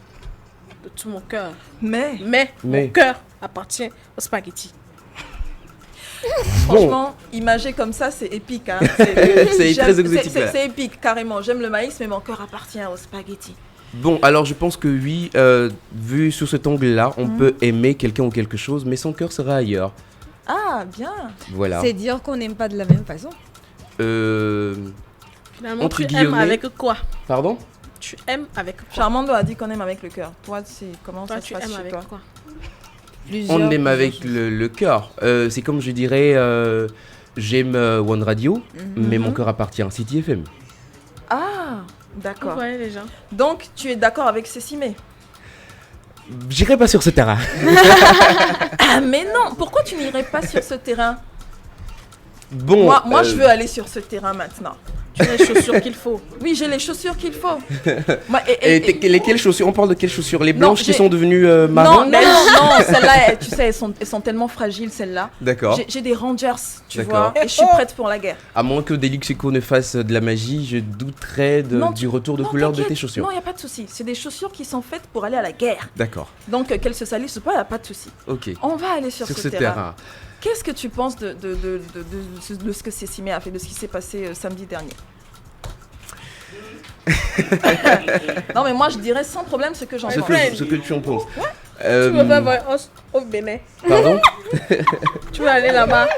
de tout mon cœur. Mais mon cœur appartient au spaghetti. Franchement, imagé comme ça, c'est épique. Hein. C'est très exotique. C'est épique, carrément. J'aime le maïs, mais mon cœur appartient au spaghetti. Bon, alors je pense que oui, vu sous cet angle-là, on peut aimer quelqu'un ou quelque chose, mais son cœur sera ailleurs. Ah, bien. Voilà. C'est dire qu'on n'aime pas de la même façon. Finalement, tu aimes avec quoi? Pardon? Tu aimes avec quoi? Charmando a dit qu'on aime avec le cœur. Toi, comment ça se passe chez toi? Quoi? On aime avec le cœur. C'est comme je dirais, j'aime One Radio, mais mon cœur appartient à City FM. Ah, d'accord. Vous voyez les gens. Donc, tu es d'accord avec Cécimé? J'irai pas sur ce terrain. Ah, mais non, pourquoi tu n'irais pas sur ce terrain? Bon, moi je veux aller sur ce terrain maintenant. Tu as les chaussures qu'il faut. Oui, j'ai les chaussures qu'il faut. Lesquelles chaussures? On parle de quelles chaussures? Les blanches qui sont devenues marron? Non, celles-là, tu sais, elles sont tellement fragiles, celles-là. D'accord. J'ai des Rangers, tu vois, et je suis prête pour la guerre. À moins que Deluxeco ne fasse de la magie, je douterais du retour de couleur de tes chaussures. Non, il n'y a pas de souci. C'est des chaussures qui sont faites pour aller à la guerre. D'accord. Donc, qu'elles se salissent pas, il n'y a pas de souci. Ok. On va aller sur ce terrain. Qu'est-ce que tu penses de ce que Cécimé a fait, de ce qui s'est passé samedi dernier? Non, mais moi je dirais sans problème ce que j'en pense. Ce que tu en penses. Ouais. Tu veux pas au Bénin? Pardon? Tu veux aller là-bas?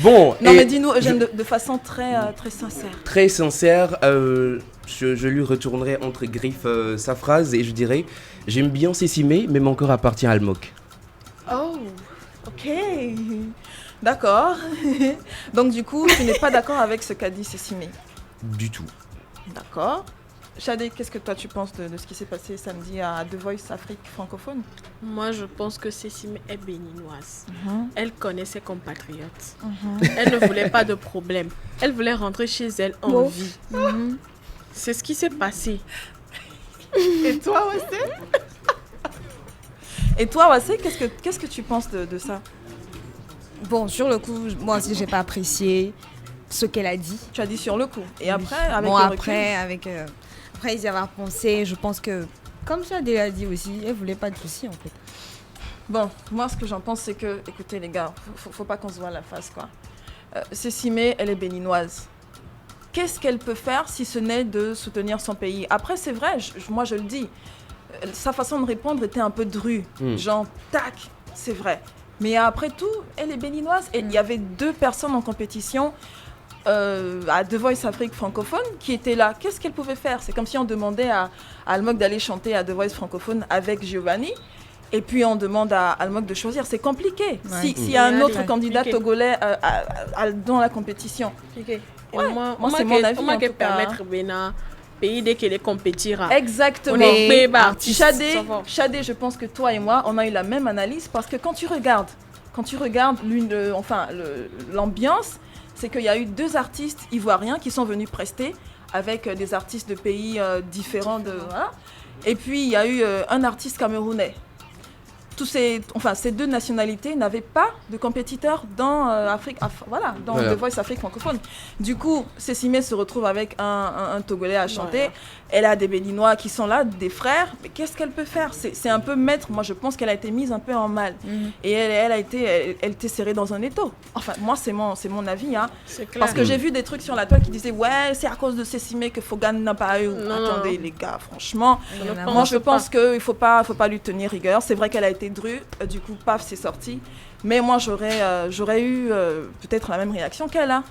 Bon. Non, mais dis-nous, Eugène, de façon très sincère. Très sincère, je lui retournerai entre griffes sa phrase et je dirais: j'aime bien Cécimé, mais mon corps appartient à Almoc. Oh, ok. D'accord. Donc, du coup, tu n'es pas d'accord avec ce qu'a dit Cécimé? Du tout. D'accord. Shadé, qu'est-ce que toi tu penses de ce qui s'est passé samedi à The Voice Afrique francophone? Moi, je pense que Cécimé est béninoise. Elle connaît ses compatriotes. Elle ne voulait pas de problème. Elle voulait rentrer chez elle en vie. C'est ce qui s'est passé. Et toi, Wassé? Et toi, Wassé, qu'est-ce que tu penses de ça? Bon, sur le coup, moi aussi, j'ai pas apprécié ce qu'elle a dit. Tu as dit sur le coup. Et après, avec bon, le après, après y avoir pensé, je pense que, comme ça a dit aussi, elle voulait pas de soucis en fait. Bon, moi ce que j'en pense, c'est que, écoutez les gars, faut pas qu'on se voit la face quoi. Cécimé, elle est béninoise. Qu'est-ce qu'elle peut faire si ce n'est de soutenir son pays? Après, c'est vrai, moi je le dis. sa façon de répondre était un peu drue. Genre, tac, c'est vrai. Mais après tout, elle est béninoise. Et il y avait 2 personnes en compétition à The Voice Afrique francophone qui étaient là. Qu'est-ce qu'elle pouvait faire? C'est comme si on demandait à Almog d'aller chanter à The Voice francophone avec Giovanni. Et puis on demande à Almog de choisir. C'est compliqué. S'il y a un autre candidat togolais dans la compétition. Ouais. Moi c'est mon avis. Comment permettre Bénin pays dès qu'il compétira. Exactement. Chadé, je pense que toi et moi, on a eu la même analyse parce que quand tu regardes l'ambiance, c'est qu'il y a eu 2 artistes ivoiriens qui sont venus prester avec des artistes de pays différents. Et puis il y a eu un artiste camerounais. Ces 2 nationalités n'avaient pas de compétiteurs dans The Voice Afrique francophone. Du coup, Cécimé se retrouve avec un Togolais à chanter. Voilà. Elle a des Béninois qui sont là, des frères. Mais qu'est-ce qu'elle peut faire? C'est un peu mettre. Moi, je pense qu'elle a été mise un peu en mal. Et elle était serrée dans un étau. Enfin, moi, c'est mon avis. Hein. Parce que j'ai vu des trucs sur la toile qui disaient ouais, c'est à cause de Cécimé que Fogan n'a pas eu. Attendez, les gars, franchement. Moi, je pense qu'il faut pas lui tenir rigueur. C'est vrai qu'elle a été drue, du coup paf c'est sorti, mais moi j'aurais eu peut-être la même réaction qu'elle a.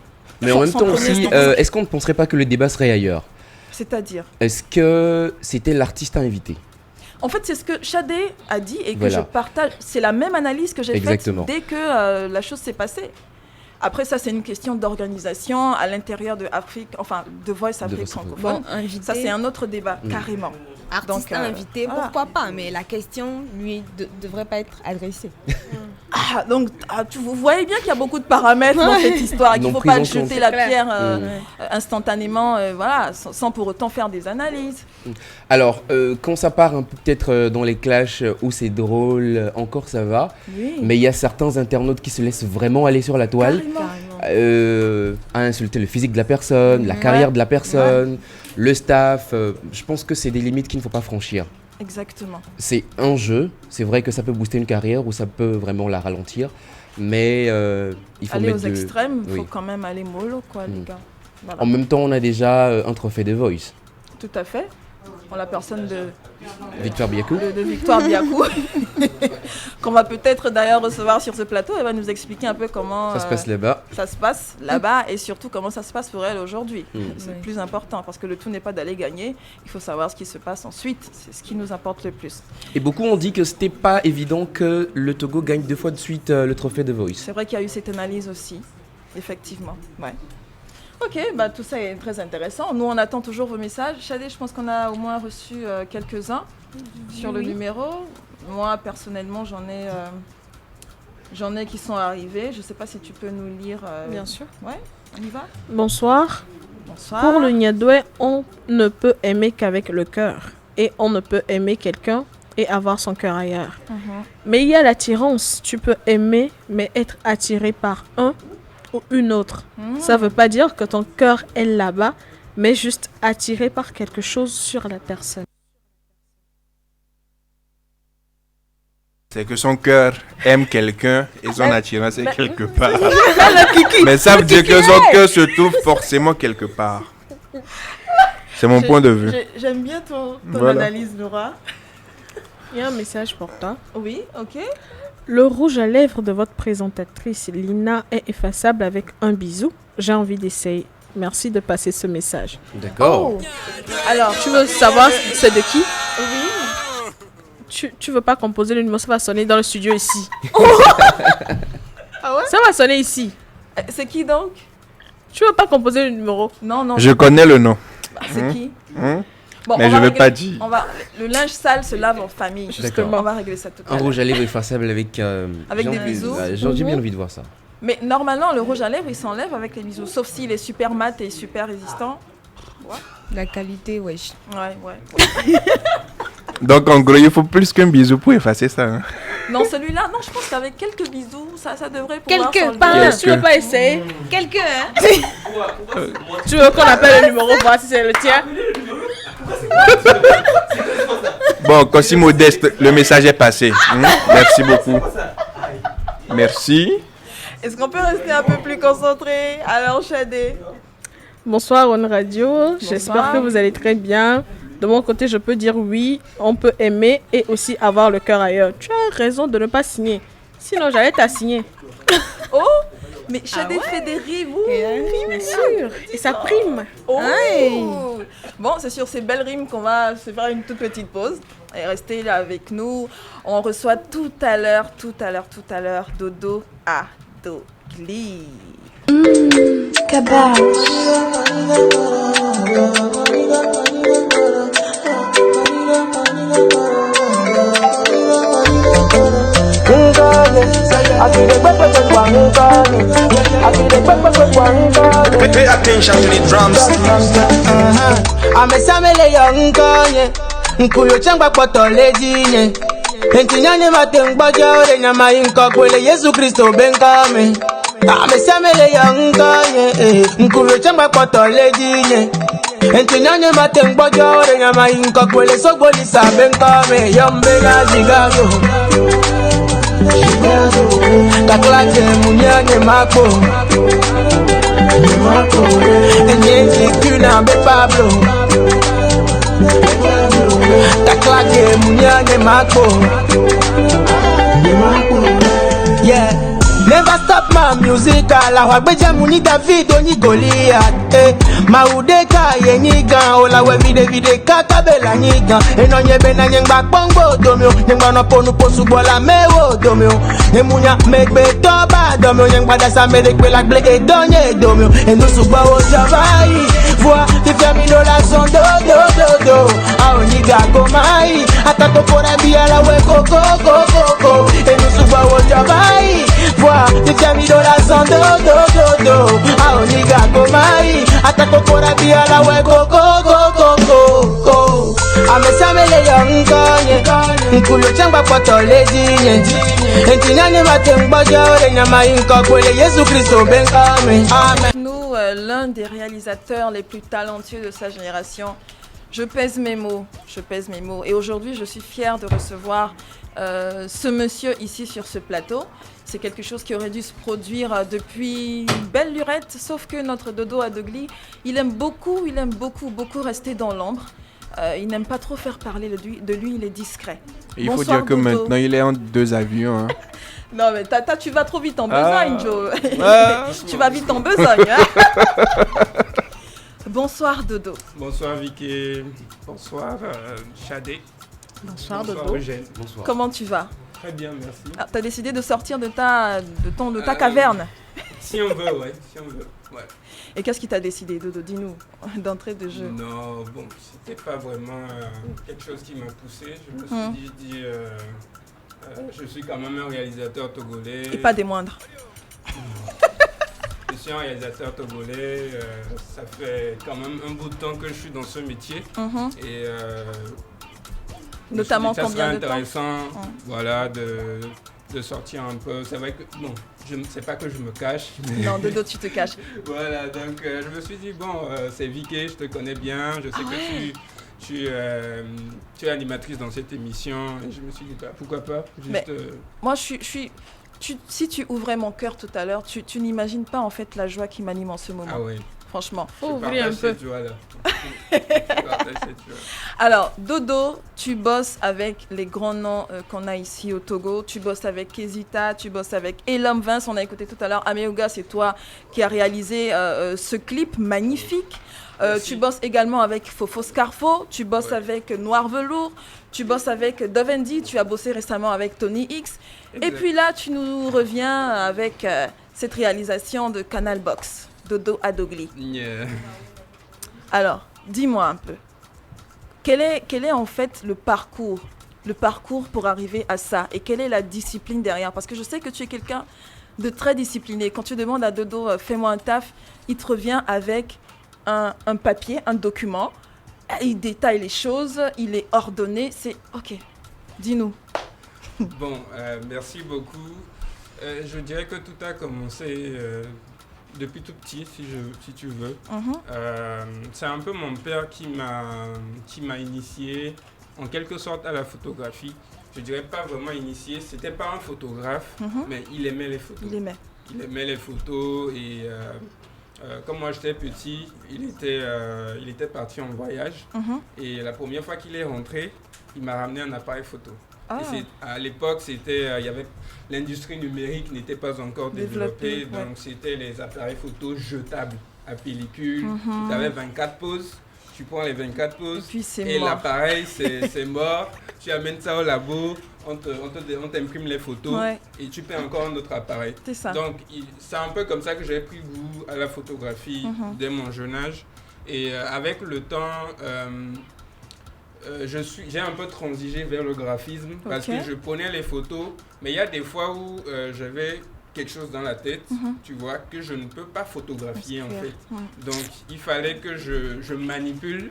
Mais en même temps aussi, est-ce qu'on ne penserait pas que le débat serait ailleurs? C'est-à-dire, est-ce que c'était l'artiste à inviter? En fait, c'est ce que Chadé a dit et que je partage. C'est la même analyse que j'ai faite dès que la chose s'est passée. Après, ça, c'est une question d'organisation à l'intérieur de Voice Afrique francophone. Ça, c'est un autre débat, carrément. Artiste invité, pourquoi pas, mais la question lui devrait pas être adressée. Vous voyez bien qu'il y a beaucoup de paramètres dans cette histoire, qu'il ne faut pas jeter la pierre instantanément, sans pour autant faire des analyses. Alors, quand ça part peut-être dans les clashs où c'est drôle, encore ça va, mais il y a certains internautes qui se laissent vraiment aller sur la toile, à insulter le physique de la personne, la carrière de la personne, le staff. Je pense que c'est des limites qu'il ne faut pas franchir. Exactement. C'est un jeu, c'est vrai que ça peut booster une carrière ou ça peut vraiment la ralentir, mais il faut aller aux extrêmes, il faut quand même aller mollo, les gars. Voilà. En même temps, on a déjà un trophée de Voice. Tout à fait. En la personne de Victoire Biakou. De Victoire Biakou, qu'on va peut-être d'ailleurs recevoir sur ce plateau. Elle va nous expliquer un peu comment ça se passe là-bas. Ça se passe là-bas et surtout comment ça se passe pour elle aujourd'hui. C'est le plus important parce que le tout n'est pas d'aller gagner. Il faut savoir ce qui se passe ensuite. C'est ce qui nous importe le plus. Et beaucoup ont dit que c'était pas évident que le Togo gagne 2 fois de suite le trophée de Voice. C'est vrai qu'il y a eu cette analyse aussi, effectivement. Ouais. Ok, tout ça est très intéressant. Nous, on attend toujours vos messages. Chadé, je pense qu'on a au moins reçu quelques-uns sur le numéro. Moi, personnellement, j'en ai qui sont arrivés. Je ne sais pas si tu peux nous lire. Bien sûr. Ouais, on y va. Bonsoir. Pour le Nyadoué, on ne peut aimer qu'avec le cœur. Et on ne peut aimer quelqu'un et avoir son cœur ailleurs. Mais il y a l'attirance. Tu peux aimer, mais être attiré par un ou une autre. Ça veut pas dire que ton cœur est là-bas, mais juste attiré par quelque chose sur la personne. C'est que son cœur aime quelqu'un et son attirance est quelque part. Mais ça veut dire que son cœur se trouve forcément quelque part. C'est mon point de vue. J'aime bien ton analyse, Nora. Il y a un message pour toi. Oui, ok. Le rouge à lèvres de votre présentatrice Lina est effaçable avec un bisou. J'ai envie d'essayer. Merci de passer ce message. D'accord. Alors, tu veux savoir c'est de qui? Oui. Tu veux pas composer le numéro, ça va sonner dans le studio ici. Ah ouais? Ça va sonner ici. C'est qui donc? Tu veux pas composer le numéro? Non. Je connais le nom. C'est qui? Bon, mais je ne vais pas dire. Le linge sale se lave en famille. Justement. On va régler ça tout à l'heure. Un rouge à lèvres effaçable avec des bisous. J'ai bien envie de voir ça. Mais normalement, le rouge à lèvres, il s'enlève avec les bisous. Sauf s'il est super mat et super résistant. Ouais. La qualité, wesh. Ouais. Donc, en gros, il faut plus qu'un bisou pour effacer ça. Hein. Non, celui-là, non, je pense qu'avec quelques bisous, ça devrait pouvoir s'enlever. Tu veux pas essayer? Quelques, hein. Tu veux qu'on appelle le numéro pour voir si c'est le tien? Bon, Cossi Modeste, le message est passé. Merci beaucoup. Merci. Est-ce qu'on peut rester un peu plus concentré? Alors, Chadé. Bonsoir, One Radio. J'espère que vous allez très bien. De mon côté, je peux dire oui, on peut aimer et aussi avoir le cœur ailleurs. Tu as raison de ne pas signer. Sinon, j'allais t'assigner. Oh, mais Shadé fait des rimes. Bien sûr. Et ça prime. Oh. Bon, c'est sur ces belles rimes qu'on va se faire une toute petite pause. Et restez là avec nous. On reçoit tout à l'heure, Dodo Adogli. Cabage. Pay attention to the drums. Amesamele yonkonye Nkuyo changba poto lejinye Entinyanye matengboja ore nyama inko kwele Yesu Kristo benkame Amesamele yonkonye Nkuyo changba poto lejinye Entinyanye matengboja ore nyama inko kwele Sogbolisa benkame Yombega jigayo Kaklache munyanye mako Enyeji kuna be Pablo Kaklake munyanye mako. Yeah. Never stop my music. La wagbeja muni David oni Goliath. Maudeka yenyiga ola we vide kakabela nyiga. Enonye bena nyengba bongo domio. Nyengba no ponu posu bola mewo domio. Emunya megbe toba domio. Nyengba dasa medekwe la ble edonye domio. Endo suba o javai. Vois ti femi do la son do. A oniga gomai. Atako pora bia la we koko. Endo suba o javai. Tu t'as mis dans la sang do. A oniga gomai. Atako pora bia la we go. Amesamele yonkonye. Nkuyo changba poto lejinye. Entinyanye matengboja ore nyama inko kwele Yesu Kristo benkame. Amen. Nous, l'un des réalisateurs les plus talentueux de sa génération. Je pèse mes mots. Et aujourd'hui, je suis fière de recevoir ce monsieur ici sur ce plateau. C'est quelque chose qui aurait dû se produire depuis belle lurette, sauf que notre Dodo Adogli, il aime beaucoup rester dans l'ombre. Il n'aime pas trop faire parler de lui, il est discret. Et il faut dire que maintenant, il est en 2 avions. Hein. Non, mais tu vas trop vite en besogne, Joe. Tu vas vite en besogne. Hein. Bonsoir, Dodo. Bonsoir, Vicky. Bonsoir, Shadé. Bonsoir, Dodo. Eugène. Bonsoir. Comment tu vas? Très bien, merci. Ah, tu as décidé de sortir de ta caverne. Si on veut, ouais. Et qu'est-ce qui t'a décidé, Dodo? Dis-nous, d'entrée de jeu. Non, bon, c'était pas vraiment quelque chose qui m'a poussé. Je me suis dit je suis quand même un réalisateur togolais. Et pas des moindres. Je suis un réalisateur togolais. Ça fait quand même un bout de temps que je suis dans ce métier. Et notamment combien de temps? Intéressant, voilà, de sortir un peu. C'est vrai que, bon, je ne sais pas que je me cache. Mais... Non, Dodo, tu te caches. Voilà, donc je me suis dit, bon, c'est Vicky, je te connais bien, je sais que tu es animatrice dans cette émission. Et je me suis dit, bah, pourquoi pas juste, mais, moi, si tu ouvrais mon cœur tout à l'heure, tu n'imagines pas en fait la joie qui m'anime en ce moment. Ah oui. Franchement. Faut ouvrir un peu. Alors, Dodo, tu bosses avec les grands noms qu'on a ici au Togo. Tu bosses avec Kezita, tu bosses avec Elam Vince. On a écouté tout à l'heure. Ameoga, c'est toi qui as réalisé ce clip magnifique. Tu bosses également avec Fofo Scarfo. Tu bosses avec Noir Velours. Tu bosses avec Dovendi. Tu as bossé récemment avec Tony X. Exact. Et puis là, tu nous reviens avec cette réalisation de Canal Box. Dodo Adogli. Yeah. Alors, dis-moi un peu, quel est en fait le parcours pour arriver à ça et quelle est la discipline derrière? Parce que je sais que tu es quelqu'un de très discipliné. Quand tu demandes à Dodo, fais-moi un taf, il te revient avec un papier, un document, il détaille les choses, il est ordonné, c'est ok. Dis-nous. Bon, merci beaucoup. Je dirais que tout a commencé... depuis tout petit, si tu veux. C'est un peu mon père qui m'a initié en quelque sorte à la photographie. Je dirais pas vraiment initié, c'était pas un photographe, mais il aimait les photos. Il aimait les photos et comme moi j'étais petit, il était parti en voyage. Et la première fois qu'il est rentré, il m'a ramené un appareil photo. Et à l'époque, l'industrie numérique n'était pas encore développée, donc c'était les appareils photo jetables à pellicule. Tu avais 24 poses, tu prends les 24 poses et l'appareil c'est mort. Tu amènes ça au labo, on t'imprime les photos et tu paies encore un autre appareil. C'est ça. Donc c'est un peu comme ça que j'ai pris goût à la photographie dès mon jeune âge. Et avec le temps, j'ai un peu transigé vers le graphisme parce que je prenais les photos, mais il y a des fois où j'avais quelque chose dans la tête, tu vois, que je ne peux pas photographier en fait. Donc il fallait que je manipule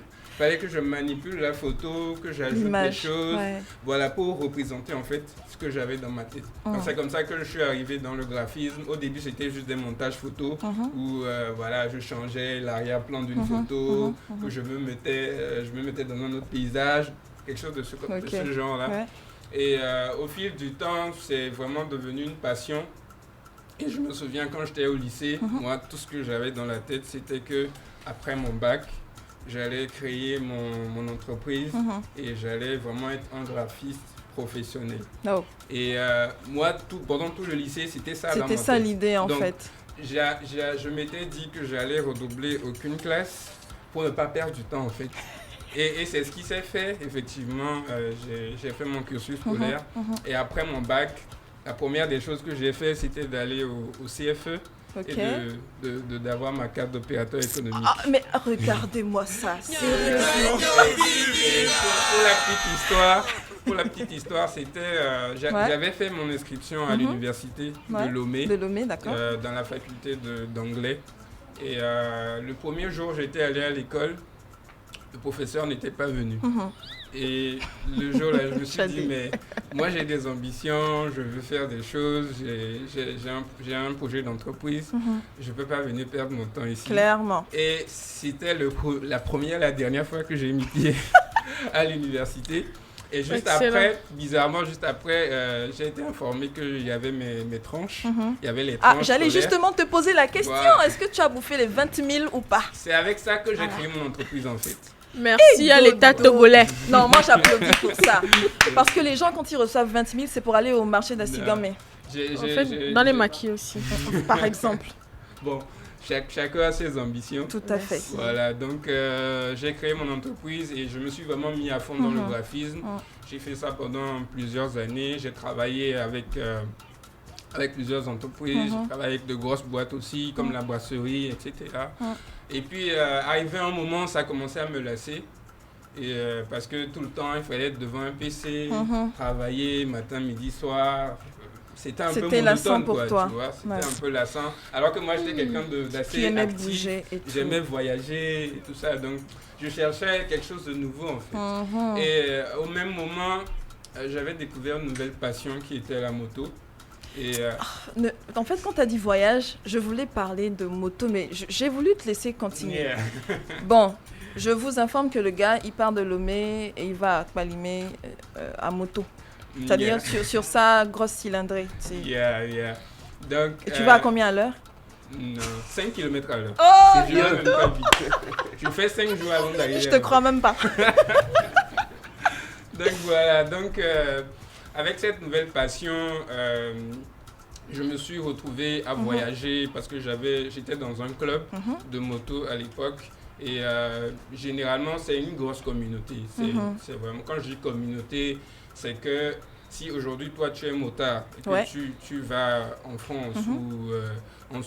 la photo, que j'ajoute des choses, voilà, pour représenter en fait ce que j'avais dans ma tête. Donc c'est comme ça que je suis arrivé dans le graphisme. Au début c'était juste des montages photos où voilà, je changeais l'arrière-plan d'une photo, où je me mettais dans un autre paysage, quelque chose de ce genre-là. Et au fil du temps, c'est vraiment devenu une passion. Et je me souviens quand j'étais au lycée, moi tout ce que j'avais dans la tête c'était que après mon bac, j'allais créer mon entreprise et j'allais vraiment être un graphiste professionnel. Et moi, pendant tout le lycée, c'était ça dans ma tête. C'était ça l'idée en fait. Je m'étais dit que j'allais redoubler aucune classe pour ne pas perdre du temps en fait. Et c'est ce qui s'est fait, effectivement. J'ai fait mon cursus scolaire et après mon bac, la première des choses que j'ai fait, c'était d'aller au CFE. Et d'avoir ma carte d'opérateur économique. Ah, mais regardez-moi ça, sérieusement. Et pour la petite histoire, c'était j'avais fait mon inscription à l'université de Lomé, d'accord. Dans la faculté d'anglais. Et le premier jour, j'étais allé à l'école, le professeur n'était pas venu. Et le jour-là, je me suis dit, mais moi j'ai des ambitions, je veux faire des choses, j'ai un projet d'entreprise, je ne peux pas venir perdre mon temps ici. Clairement. Et c'était la dernière fois que j'ai mis pied à l'université. Et juste après, bizarrement, j'ai été informé qu'il y avait mes tranches. Il y avait les tranches. J'allais scolaires. Justement te poser la question, Voilà. Est-ce que tu as bouffé les 20 000 ou pas? C'est avec ça que j'ai créé mon entreprise en fait. Merci à l'État togolais. Non, moi j'applaudis pour ça. Parce que les gens, quand ils reçoivent 20 000, c'est pour aller au marché d'Astigamé. Dans les maquis aussi. Par exemple. Bon, chacun a ses ambitions. Tout à fait. Voilà, donc j'ai créé mon entreprise et je me suis vraiment mis à fond dans le graphisme. J'ai fait ça pendant plusieurs années. J'ai travaillé avec plusieurs entreprises. J'ai travaillé avec de grosses boîtes aussi, comme la brasserie, etc. Et puis, arrivé un moment, ça a commencé à me lasser. Et, parce que tout le temps, il fallait être devant un PC, travailler matin, midi, soir. C'était un peu monotone, pour toi. Tu vois. C'était un peu lassant. Alors que moi, j'étais quelqu'un d'assez actif. J'aimais voyager et tout ça. Donc, je cherchais quelque chose de nouveau, en fait. Et au même moment, j'avais découvert une nouvelle passion qui était la moto. Et en fait, quand tu as dit voyage, je voulais parler de moto, mais j'ai voulu te laisser continuer. Bon, je vous informe que le gars, il part de Lomé et il va à Kpalimé à moto. C'est-à-dire sur sa grosse cylindrée. Donc, et tu vas à combien à l'heure? Non, 5 km à l'heure. Oh, je vais même pas vite. Je fais 5 jours avant d'arriver. Je te crois même pas. Donc voilà, avec cette nouvelle passion, je me suis retrouvé à voyager parce que j'étais dans un club de moto à l'époque. Et généralement, c'est une grosse communauté. C'est vraiment, quand je dis communauté, c'est que si aujourd'hui, toi, tu es motard et que tu vas en France ou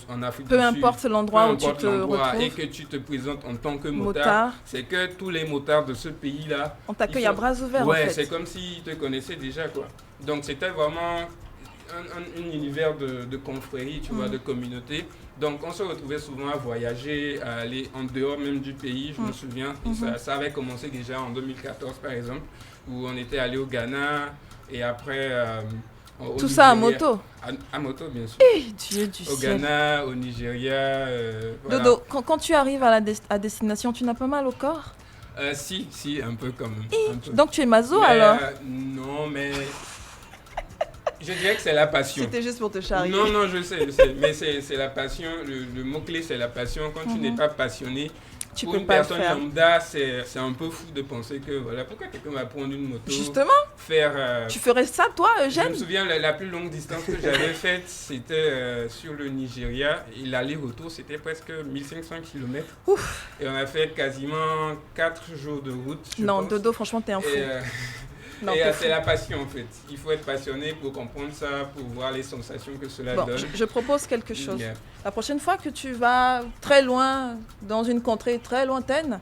en Afrique peu du Sud, importe l'endroit où tu te retrouves, et que tu te présentes en tant que motard, c'est que tous les motards de ce pays-là... On t'accueille à bras ouverts, ouais, en fait. c'est comme s'ils te connaissaient déjà, quoi. Donc, c'était vraiment un univers de confrérie, tu vois, de communauté. Donc, on se retrouvait souvent à voyager, à aller en dehors même du pays, je me souviens. Ça avait commencé déjà en 2014, par exemple, où on était allé au Ghana et après... tout ça à moto? À moto, bien sûr. Eh, Dieu du ciel. Au Ghana, au Nigeria. Voilà. Dodo, quand tu arrives à destination, tu n'as pas mal au corps? Si, un peu quand même. Un peu. Donc tu es maso alors? Non, mais Je dirais que c'est la passion. C'était juste pour te charrier. Non, je sais. Mais c'est la passion. Le mot-clé, c'est la passion. Quand tu n'es pas passionné, tu pour peux une pas personne le faire. lambda, c'est un peu fou de penser que, voilà, pourquoi quelqu'un va prendre une moto. Justement. Tu ferais ça, toi, Eugène? Je me souviens, la plus longue distance que j'avais faite, c'était sur le Nigeria. Et l'aller-retour, c'était presque 1500 km. Ouf. Et on a fait quasiment 4 jours de route. Non, pense. Dodo, franchement, t'es un fou. Et c'est la passion en fait. Il faut être passionné pour comprendre ça, pour voir les sensations que cela donne. Je propose quelque chose. Yeah. La prochaine fois que tu vas très loin, dans une contrée très lointaine,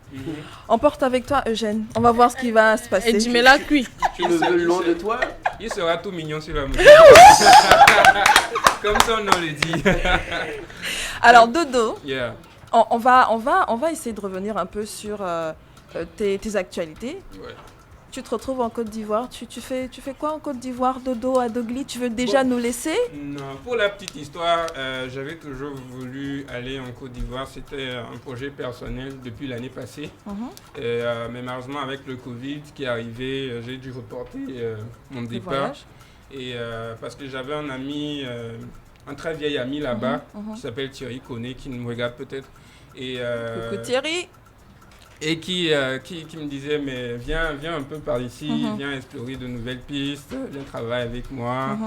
emporte avec toi Eugène. On va voir ce qui va se passer. Et tu mets la cuit. Tu le veux loin de toi? Il sera tout mignon sur la moto. Comme son nom le dit. Alors Dodo, Yeah. on va essayer de revenir un peu sur tes actualités. Ouais. Tu te retrouves en Côte d'Ivoire. Tu fais quoi en Côte d'Ivoire, Dodo, à Dogli? Tu veux déjà nous laisser? Non, pour la petite histoire, j'avais toujours voulu aller en Côte d'Ivoire. C'était un projet personnel depuis l'année passée. Mais malheureusement, avec le Covid qui est arrivé, j'ai dû reporter mon départ. Et parce que j'avais un ami, un très vieil ami là-bas, qui s'appelle Thierry Koné, qui me regarde peut-être. Coucou Thierry. Et qui me disait, mais viens un peu par ici, viens explorer de nouvelles pistes, viens travailler avec moi.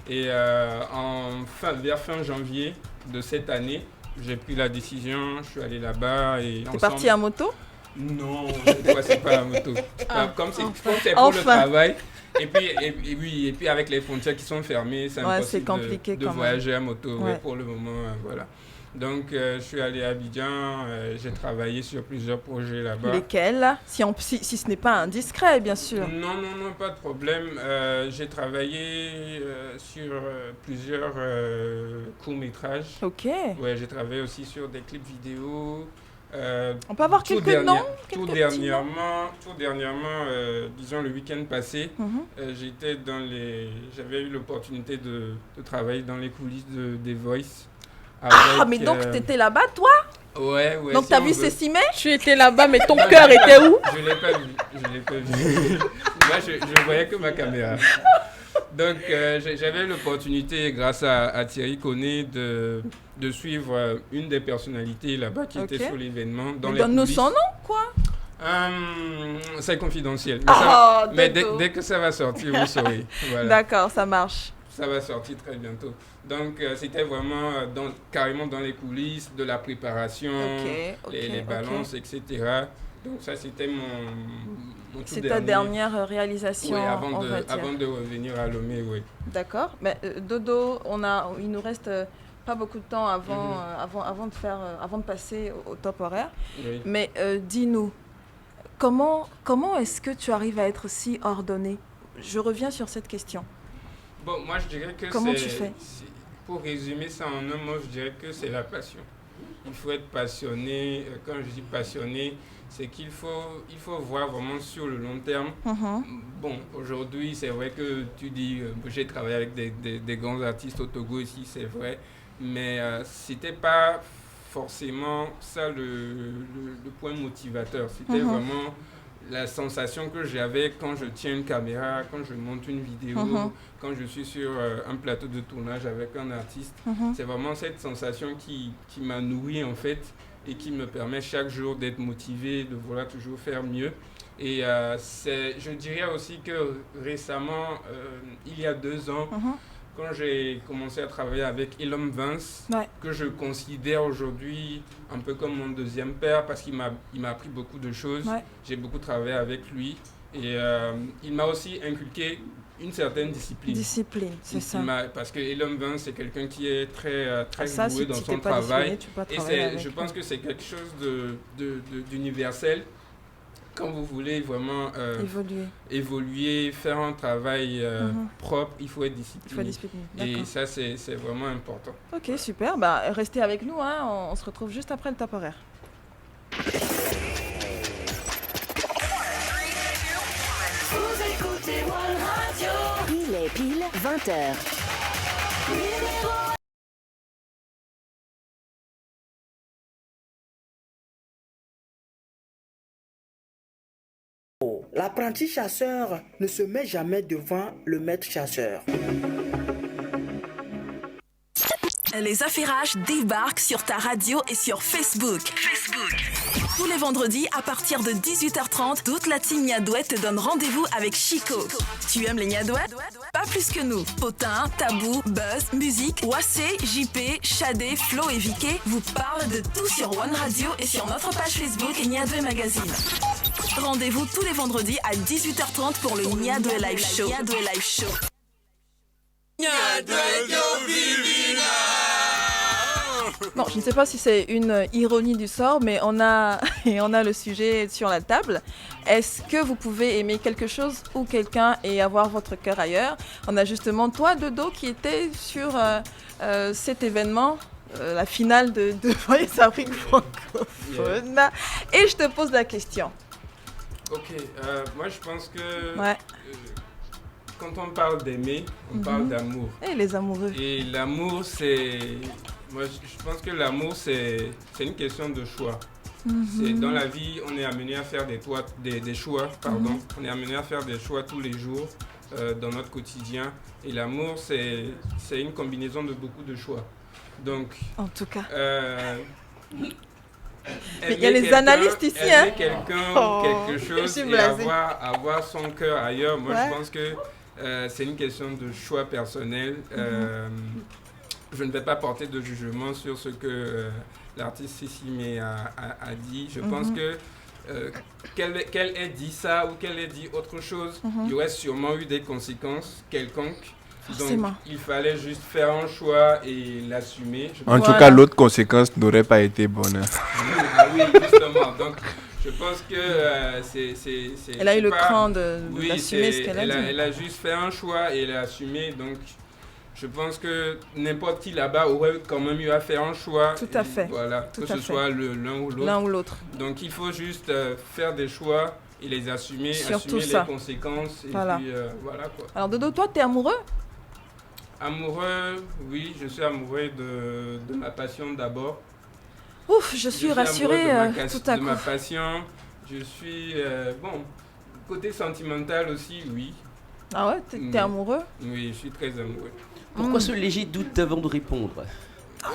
Et vers fin janvier de cette année, j'ai pris la décision, je suis allé là-bas. T'es parti à moto? Non, cette fois c'est pas la moto. Comme c'est pour le travail. Et puis avec les frontières qui sont fermées, c'est impossible de voyager à moto pour le moment. Voilà. Donc, je suis allé à Abidjan, j'ai travaillé sur plusieurs projets là-bas. Lesquels? Si ce n'est pas indiscret, bien sûr. Non, pas de problème. J'ai travaillé sur plusieurs courts-métrages. Ok. Ouais, j'ai travaillé aussi sur des clips vidéo. On peut avoir quelques noms? Tout dernièrement, disons le week-end passé, j'avais eu l'opportunité de travailler dans les coulisses de The Voice. Mais donc tu étais là-bas, toi? Ouais. Donc tu as vu Cécimé? Tu étais là-bas, mais ton cœur était où? Je l'ai pas vu. Moi, je voyais que ma caméra. Donc, j'avais l'opportunité, grâce à Thierry Koné, de suivre une des personnalités là-bas qui était sur l'événement. Donne-nous son nom, quoi. C'est confidentiel. Mais dès que ça va sortir, vous saurez. Voilà. D'accord, ça marche. Ça va sortir très bientôt. Donc, c'était vraiment carrément dans les coulisses de la préparation, les balances, etc. Donc, ça, c'était mon tout c'est ta dernière réalisation, avant de revenir à Lomé, oui. D'accord. Mais Dodo, il nous reste pas beaucoup de temps avant de passer au top horaire. Oui. Mais dis-nous, comment est-ce que tu arrives à être si ordonné? Je reviens sur cette question. Bon, moi je dirais que comment tu fais? Pour résumer ça en un mot, je dirais que c'est la passion. Il faut être passionné. Quand je dis passionné, c'est qu'il faut voir vraiment sur le long terme. Bon, aujourd'hui, c'est vrai que tu dis, j'ai travaillé avec des grands artistes au Togo ici, c'est vrai, mais c'était pas forcément ça le point motivateur. C'était vraiment la sensation que j'avais quand je tiens une caméra, quand je monte une vidéo, quand je suis sur un plateau de tournage avec un artiste. C'est vraiment cette sensation qui m'a nourri en fait et qui me permet chaque jour d'être motivé, de vouloir toujours faire mieux. Et je dirais aussi que récemment, il y a 2 ans, quand j'ai commencé à travailler avec Elom Vance, que je considère aujourd'hui un peu comme mon deuxième père parce qu'il m'a appris beaucoup de choses. J'ai beaucoup travaillé avec lui et il m'a aussi inculqué une certaine discipline. C'est ça. Parce que Elom Vance, c'est quelqu'un qui est très doué dans son travail. Et je pense que c'est quelque chose d'universel. Quand vous voulez vraiment évoluer, faire un travail propre, il faut être discipliné. Et ça, c'est vraiment important. Ok, super. Restez avec nous. On se retrouve juste après le top horaire. Vous écoutez One Radio. Il est pile 20h. L'apprenti chasseur ne se met jamais devant le maître chasseur. Les Affairages débarquent sur ta radio et sur Facebook. Tous les vendredis, à partir de 18h30, toute la team Niadouet te donne rendez-vous avec Chico. Tu aimes les Niadouet? Pas plus que nous. Potin, Tabou, Buzz, Musique, Wassé, JP, Shadé, Flo et Vicky vous parlent de tout sur One Radio et sur notre page Facebook Niadouet Magazine. Rendez-vous tous les vendredis à 18h30 pour le Niadouet Live Show. Bon, je ne sais pas si c'est une ironie du sort, mais on a le sujet sur la table. Est-ce que vous pouvez aimer quelque chose ou quelqu'un et avoir votre cœur ailleurs? On a justement toi, Dodo, qui était sur cet événement, la finale de Voice Afrique francophone. Yeah. Et je te pose la question. Ok, moi je pense que quand on parle d'aimer, on parle d'amour. Et les amoureux. Et l'amour, c'est... Moi, je pense que l'amour, c'est une question de choix. C'est, dans la vie, on est amené à faire des choix. On est amené à faire des choix tous les jours dans notre quotidien. Et l'amour, c'est une combinaison de beaucoup de choix. Donc, en tout cas. Il y a les analystes ici. Aimer quelqu'un ou quelque chose et avoir son cœur ailleurs, moi je pense que c'est une question de choix personnel. Je ne vais pas porter de jugement sur ce que l'artiste Sissimé a dit. Je pense que qu'elle ait dit ça ou qu'elle ait dit autre chose, il y aurait sûrement eu des conséquences quelconques. Forcément. Donc il fallait juste faire un choix et l'assumer. En tout cas, l'autre conséquence n'aurait pas été bonne. Oui, justement. Donc je pense que c'est... Elle a eu le cran d'assumer ce qu'elle a dit. Elle a juste fait un choix et elle a assumé. Donc je pense que n'importe qui là-bas aurait quand même eu à faire un choix. Tout à fait. Voilà, que ce soit l'un ou l'autre. L'un ou l'autre. Donc il faut juste faire des choix et les assumer, surtout assumer les conséquences. Et puis voilà quoi. Alors Dodo, toi, t'es amoureux? Amoureux, oui, je suis amoureux de ma passion d'abord. Ouf, je suis rassurée tout à coup. De ma passion, je suis... côté sentimental aussi, oui. Ah ouais, t'es amoureux? Oui, je suis très amoureux. Pourquoi ce léger doute avant de répondre?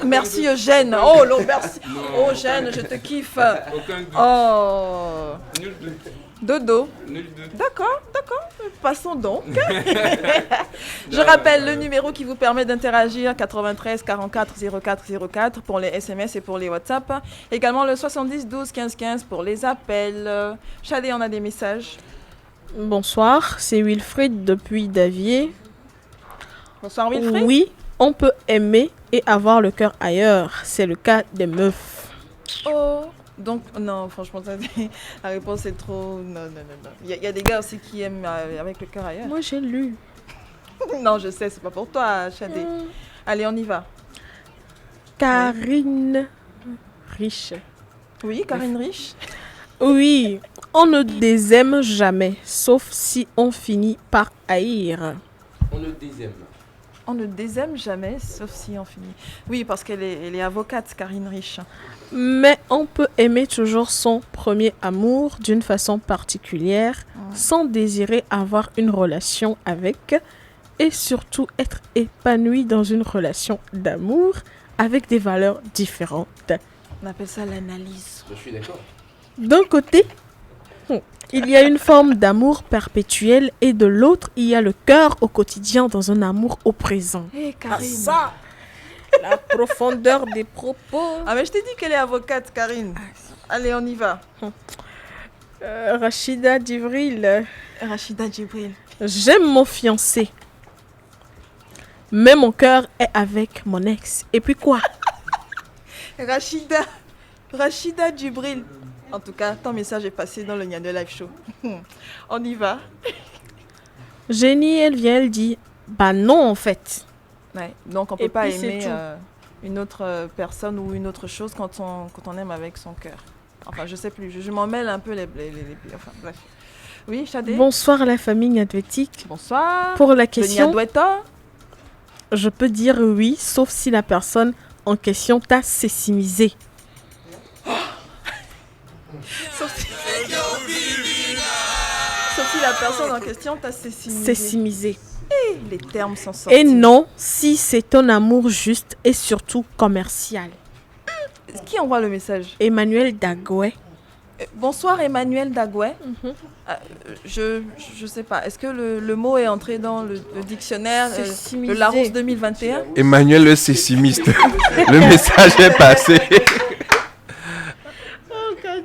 Merci Eugène. Oh, merci. Oh, Eugène, je te kiffe. Aucun doute. Oh. Nul doute. Dodo. Nul doute. D'accord. Passons donc. Je rappelle le numéro qui vous permet d'interagir, 93 44 04 04 pour les SMS et pour les WhatsApp. Également le 70 12 15 15 pour les appels. Chadé, on a des messages. Bonsoir, c'est Wilfried depuis Davier. Bonsoir Wilfried. Oui, on peut aimer et avoir le cœur ailleurs. C'est le cas des meufs. Oh, donc non, franchement, la réponse est trop... Non. Il y a des gars aussi qui aiment avec le cœur ailleurs. Moi, j'ai lu. Non, je sais, c'est pas pour toi, Chadé. Allez, on y va. Karine Riche. Oui, Karine Riche. Oui, on ne désaime jamais, sauf si on finit par haïr. On ne désaime. On ne désaime jamais, sauf si on finit. Oui, parce qu'elle est avocate, Karine Riche. Mais on peut aimer toujours son premier amour d'une façon particulière, sans désirer avoir une relation avec, et surtout être épanoui dans une relation d'amour avec des valeurs différentes. On appelle ça l'analyse. Je suis d'accord. D'un côté, il y a une forme d'amour perpétuel et de l'autre, il y a le cœur au quotidien dans un amour au présent. Hé, Karine. Ça, la profondeur des propos. Ah, mais je t'ai dit qu'elle est avocate, Karine. Allez, on y va. Rachida Djibril. J'aime mon fiancé. Mais mon cœur est avec mon ex. Et puis quoi? Rachida Djibril. En tout cas, ton message est passé dans le Niadouet Live Show. On y va. Jenny, elle dit, bah non en fait. Ouais, donc on peut pas aimer une autre personne ou une autre chose quand on aime avec son cœur. Enfin, je sais plus, je m'en mêle un peu les enfin, bref. Oui, Chadé. Bonsoir à la famille niadouétique. Bonsoir. Pour la question, je peux dire oui, sauf si la personne en question t'a sessimisé. Sauf si la personne en question t'a sessimisé. Et les termes sont sortis. Et non, si c'est un amour juste et surtout commercial. Qui envoie le message? Emmanuel Dagoué. Bonsoir Emmanuel Dagoué. Je sais pas. Est-ce que le mot est entré dans le dictionnaire le Larousse 2021? Emmanuel le sessimiste. Le message est passé. Oh God.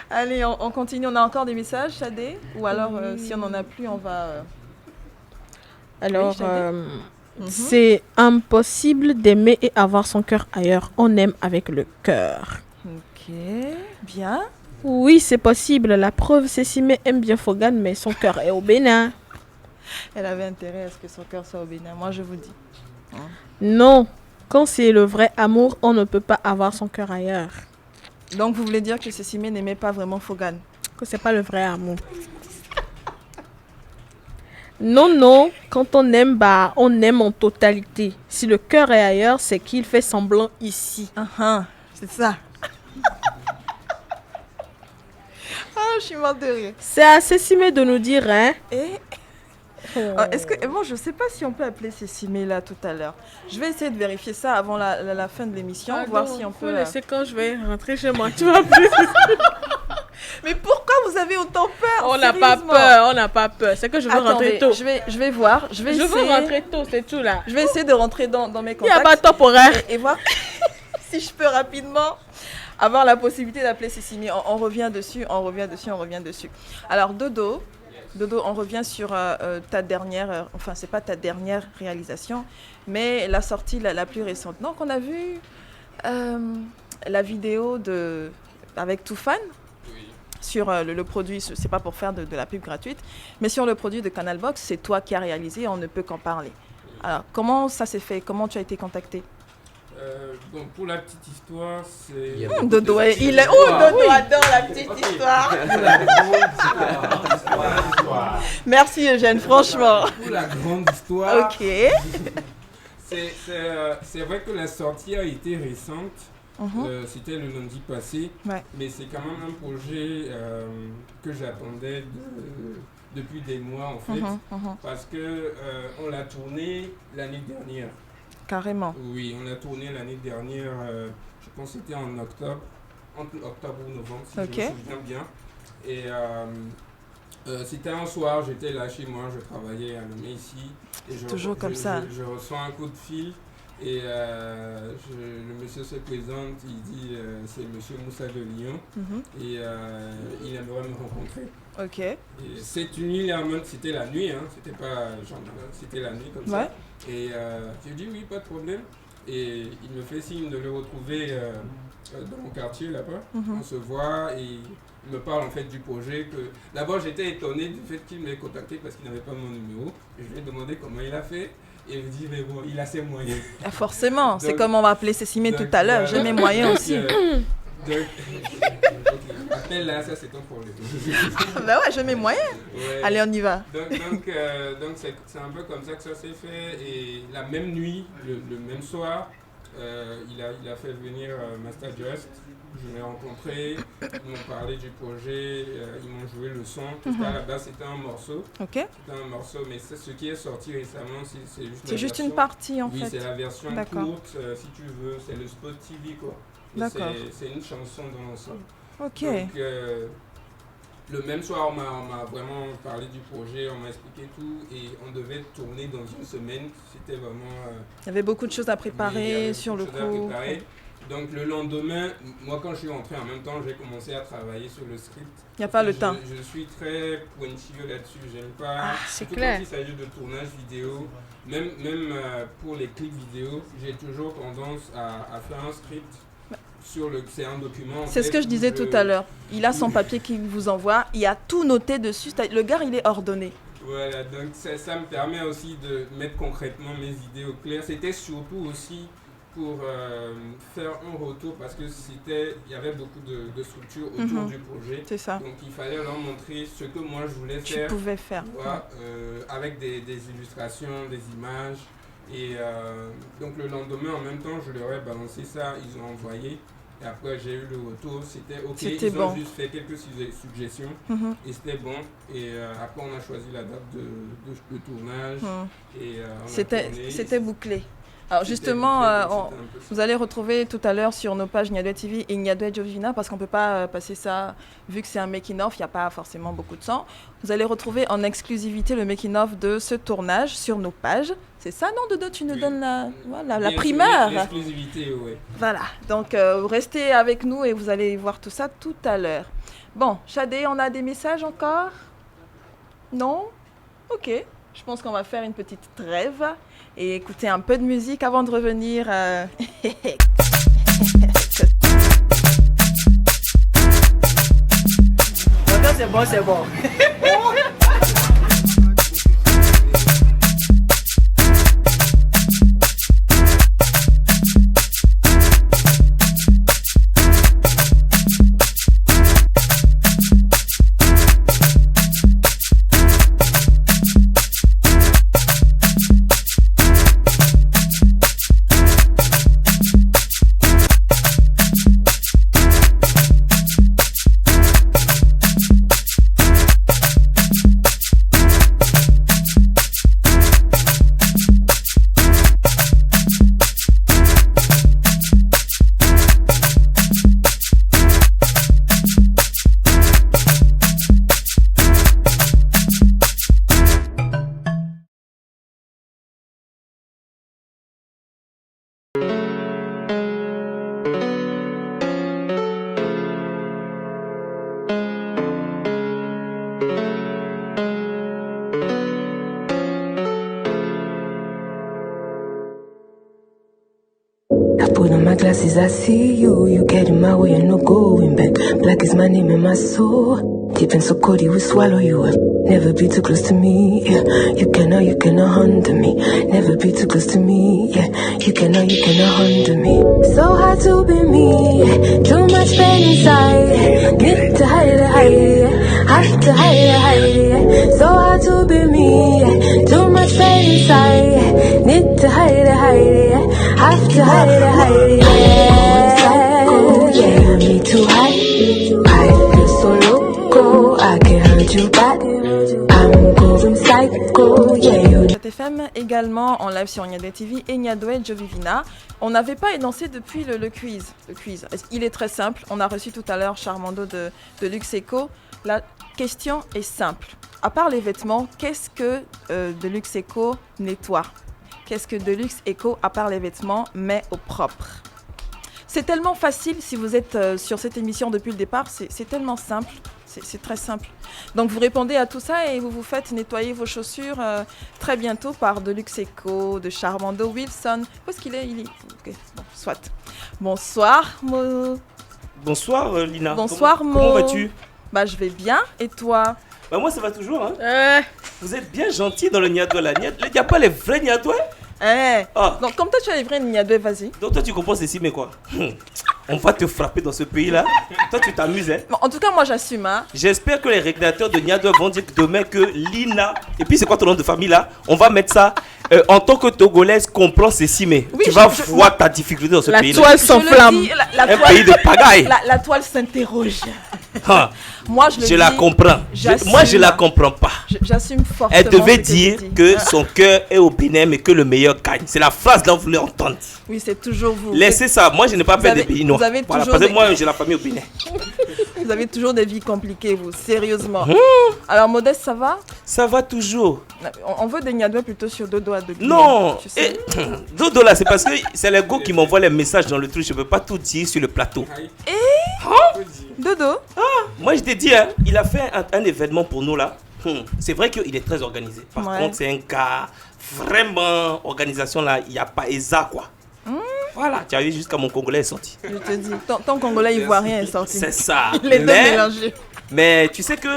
Allez, on continue. On a encore des messages, Chadé? Ou alors, si on n'en a plus, on va... Alors, oui, c'est impossible d'aimer et avoir son cœur ailleurs. On aime avec le cœur. Ok, bien. Oui, c'est possible. La preuve, c'est Simé aime bien Fogan, mais son cœur est au Bénin. Elle avait intérêt à ce que son cœur soit au Bénin. Moi, je vous dis. Non. Quand c'est le vrai amour, on ne peut pas avoir son cœur ailleurs. Donc, vous voulez dire que Simé n'aimait pas vraiment Fogan? Que c'est pas le vrai amour. Non. Quand on aime, on aime en totalité. Si le cœur est ailleurs, c'est qu'il fait semblant ici. C'est ça. Je suis morte de rire. C'est assez Simé de nous dire, hein. Est-ce que moi je sais pas si on peut appeler ces Simé là tout à l'heure. Je vais essayer de vérifier ça avant la fin de l'émission, voir si on peut. C'est quand je vais rentrer chez moi, tu vas plus. Mais pourquoi vous avez autant peur? On n'a pas peur, C'est que je veux rentrer tôt. Je vais voir. Je veux rentrer tôt, c'est tout là. Je vais essayer de rentrer dans mes contacts. Il n'y a pas top horaire. Et voir si je peux rapidement avoir la possibilité d'appeler Cécile. On revient dessus. Alors Dodo, on revient sur ta dernière, enfin c'est pas ta dernière réalisation, mais la sortie la plus récente. Donc on a vu la vidéo avec Toufan. Sur le produit, c'est pas pour faire de la pub gratuite, mais sur le produit de Canal Box, c'est toi qui as réalisé, on ne peut qu'en parler. Alors, comment ça s'est fait? Comment tu as été contacté? Donc, pour la petite histoire, c'est... Dodo, Dodo adore la petite histoire. Merci Eugène, franchement. Pour la grande histoire, ok. C'est vrai que la sortie a été récente. C'était le lundi passé, mais c'est quand même un projet que j'attendais depuis des mois en fait, parce que on l'a tourné l'année dernière. Carrément. Oui, on l'a tourné l'année dernière, je pense que c'était en octobre, entre octobre ou novembre, si je me souviens bien. Et c'était un soir, j'étais là chez moi, je travaillais à Lomé ici, et je reçois un coup de fil. Et le monsieur se présente, il dit c'est monsieur Moussa de Lyon et il aimerait me rencontrer. Ok. Et cette nuit, c'était la nuit, c'était pas genre, c'était la nuit comme ça. Et j'ai dit oui, pas de problème. Et il me fait signe de le retrouver dans mon quartier là-bas. On se voit et il me parle en fait du projet. D'abord j'étais étonné du fait qu'il m'ait contacté parce qu'il n'avait pas mon numéro. Et je lui ai demandé comment il a fait. Et il me dit, mais bon, il a ses moyens. Forcément, c'est comme on va appeler Cécimé tout à l'heure, j'ai mes moyens aussi. Appelle là, ça c'est ton problème. Bah ouais, j'ai mes moyens. Ouais. Allez, on y va. Donc c'est un peu comme ça que ça s'est fait. Et la même nuit, le même soir, il a fait venir Master Just. Je l'ai rencontré, ils m'ont parlé du projet, ils m'ont joué le son. Parce qu'à la base, c'était un morceau. C'était un morceau, mais ce qui est sorti récemment, c'est juste une partie en fait. Oui, c'est la version courte, si tu veux. C'est le spot TV, quoi. D'accord. C'est une chanson dans l'ensemble. Ok. Donc, le même soir, on m'a vraiment parlé du projet, on m'a expliqué tout et on devait tourner dans une semaine. C'était vraiment... il y avait beaucoup de choses à préparer sur le coup. Donc le lendemain, moi quand je suis rentré en même temps, j'ai commencé à travailler sur le script. Il n'y a pas le temps. Je suis très pointilleux là-dessus, j'aime pas... c'est clair. Quand il s'agit de tournage vidéo, même pour les clips vidéo, j'ai toujours tendance à faire un script. C'est un document. C'est ce que je disais tout à l'heure. Il a son papier qu'il vous envoie, il y a tout noté dessus. Le gars, il est ordonné. Voilà, donc ça me permet aussi de mettre concrètement mes idées au clair. C'était surtout aussi pour faire un retour parce que il y avait beaucoup de structures autour du projet. C'est ça. Donc il fallait leur montrer ce que moi je voulais faire. Tu pouvais faire. Voilà, avec des illustrations, des images. Et donc le lendemain, en même temps, je leur ai balancé ça, ils ont envoyé. Et après, j'ai eu le retour, c'était ok. C'était Ils ont bon. juste fait quelques suggestions et c'était bon. Et après, on a choisi la date de tournage. Et on a tourné. C'était bouclé. Alors justement, vous allez retrouver tout à l'heure sur nos pages Niadoué TV et Niadoué Jovina, parce qu'on ne peut pas passer ça, vu que c'est un making-of, il n'y a pas forcément beaucoup de sang. Vous allez retrouver en exclusivité le making-of de ce tournage sur nos pages. C'est ça, non, Dodo? Tu nous donnes la primeur. L'exclusivité, oui. Voilà, donc restez avec nous et vous allez voir tout ça tout à l'heure. Bon, Shadé, on a des messages encore? Non? Ok, je pense qu'on va faire une petite trêve et écouter un peu de musique avant de revenir. C'est bon, c'est bon. Glasses, I see you. You get in my way and no going back. Black is my name and my soul. Deep and so cold, it will swallow you up. Never be too close to me. Yeah, you cannot handle me. Never be too close to me. Yeah, you cannot handle me. So hard to be me. Yeah. Too much pain inside. Need to hide it. Have to hide it. So hard to be me. Yeah. Too much pain inside. Need to hide it. Have to hide it. Yeah, you need to hide. I feel so loco. I can't hurt you back. I'm going psycho. Yeah, you. FM également en live sur Niadoué TV et Niadoué Jovivina. On n'avait pas énoncé depuis le quiz. Le quiz. Il est très simple. On a reçu tout à l'heure Charmando de Luxeco. La question est simple. À part les vêtements, qu'est-ce que Deluxe Eco nettoie? Qu'est-ce que Deluxe Eco, à part les vêtements, met au propre? C'est tellement facile si vous êtes sur cette émission depuis le départ. C'est tellement simple. C'est très simple. Donc vous répondez à tout ça et vous vous faites nettoyer vos chaussures très bientôt par Deluxe Eco, de Charmando Wilson. Où est-ce qu'il est? Il est... Okay. Bon, soit. Bonsoir, Mo. Bonsoir, Lina. Bonsoir, Mo. Comment vas-tu? Bah, je vais bien. Et toi? Bah, moi, ça va toujours. Hein. Vous êtes bien gentil dans le Niadoué là. Il n'y a pas les vrais Niadoué? Donc, comme toi, tu as les vrais Niadoué, vas-y. Donc, toi, tu comprends ceci, mais quoi? On va te frapper dans ce pays-là. Toi, tu t'amuses, hein? Bon, en tout cas, moi, j'assume, hein. J'espère que les régulateurs de Niadoué vont dire que demain que Lina... Et puis, c'est quoi ton nom de famille, là? On va mettre ça... en tant que Togolaise, comprends ceci, mais oui, tu vas voir ta difficulté dans ce pays-là. La toile s'enflamme. Un pays de pagaille. La toile s'interroge. Moi, je la comprends. Moi, je la comprends pas. J'assume fortement. Elle devait dire que son cœur est au Bénin, mais que le meilleur gagne. C'est la phrase là où vous voulez entendre. Oui, c'est toujours vous. Laissez ça. Moi, je n'ai pas peur des pays noirs. Voilà, parce que moi, j'ai la famille au Bénin. Vous avez toujours des vies compliquées, vous, sérieusement. Alors, Modeste, ça va? Ça va toujours. On veut des Niadoué plutôt sur Dodo à Dodo. Non, tu sais. Dodo là, c'est parce que c'est les gars qui m'envoient les messages dans le truc. Je ne peux pas tout dire sur le plateau. Dodo? Moi, je t'ai dit, hein, il a fait un événement pour nous là. C'est vrai qu'il est très organisé. Par contre, c'est un cas vraiment organisation là. Il n'y a pas ESA quoi. Voilà, tu as vu jusqu'à mon Congolais est sorti. Je te dis, ton Congolais ivoirien est sorti. C'est ça. Les deux mélangés. Mais tu sais que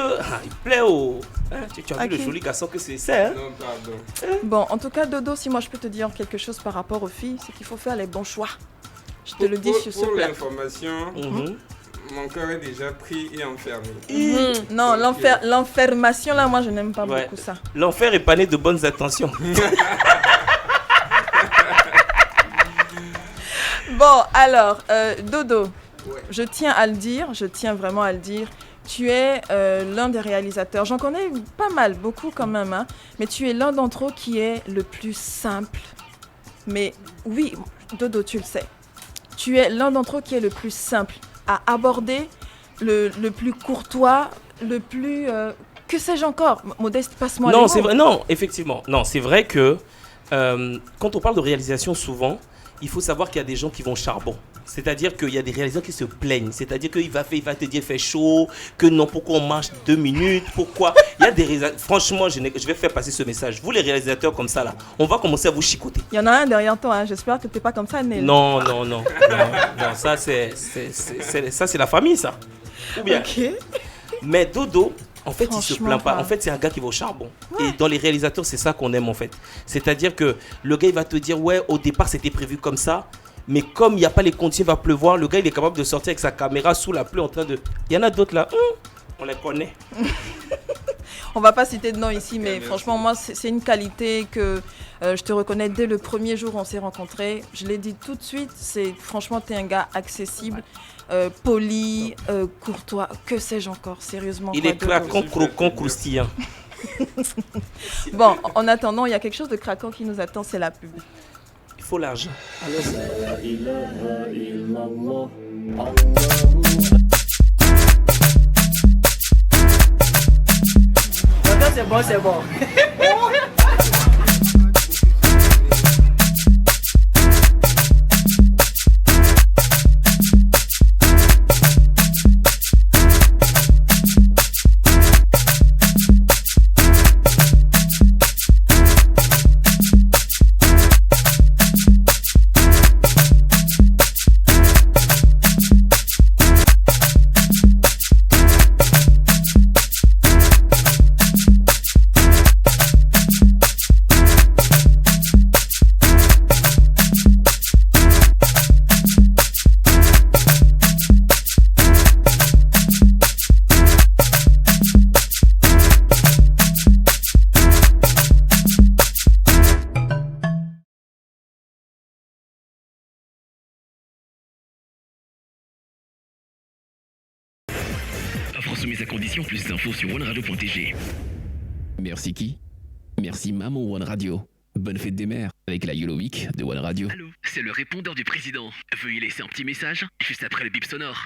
il plaît au... Tu as vu le joli garçon que c'est, hein? Non, pardon. Bon, en tout cas, Dodo, si moi je peux te dire quelque chose par rapport aux filles, c'est qu'il faut faire les bons choix. Je te le dis sur ce Pour plat. l'information, mon cœur est déjà pris et enfermé. Non, l'enfermation, là, moi, je n'aime pas beaucoup ça. L'enfer est pané de bonnes intentions. Bon, alors, Dodo, je tiens à le dire, je tiens vraiment à le dire. Tu es l'un des réalisateurs, j'en connais pas mal, beaucoup quand même, hein, mais tu es l'un d'entre eux qui est le plus simple. Mais oui, Dodo, tu le sais. Tu es l'un d'entre eux qui est le plus simple à aborder, le plus courtois, le plus... que sais-je encore? Modeste, passe-moi les mots. Non, c'est vrai, non, effectivement. Non, c'est vrai que quand on parle de réalisation, souvent, il faut savoir qu'il y a des gens qui vont charbon. C'est-à-dire qu'il y a des réalisateurs qui se plaignent. C'est-à-dire qu'il va te dire il fait chaud, que non, pourquoi on marche 2 minutes, pourquoi. Il y a des réalisateurs. Franchement, je vais faire passer ce message. Vous, les réalisateurs comme ça, là, on va commencer à vous chicoter. Il y en a un derrière toi, hein. J'espère que tu n'es pas comme ça, Nel. Non, ça, c'est la famille, ça. Ou bien. Ok. Mais Dodo, en fait, il se plaint pas. En fait, c'est un gars qui va au charbon. Ouais. Et dans les réalisateurs, c'est ça qu'on aime, en fait. C'est-à-dire que le gars, il va te dire, ouais, au départ, c'était prévu comme ça. Mais comme il n'y a pas les conditions, il va pleuvoir. Le gars, il est capable de sortir avec sa caméra sous la pluie en train de... Il y en a d'autres là, on les connaît. On va pas citer de nom ici, mais franchement, moi, c'est une qualité que je te reconnais dès le premier jour où on s'est rencontrés. Je l'ai dit tout de suite, franchement, tu es un gars accessible, poli, courtois, que sais-je encore, sérieusement. Il est craquant, croquant, croustillant. Bon, en attendant, il y a quelque chose de craquant qui nous attend, c'est la pub. Il faut l'argent. C'est bon. Soumise à condition, plus d'infos sur OneRadio.tg. Merci qui? Merci Maman One Radio. Bonne fête des mères avec la Yolo Week de One Radio. Allô, c'est le répondeur du président. Veuillez laisser un petit message juste après le bip sonore.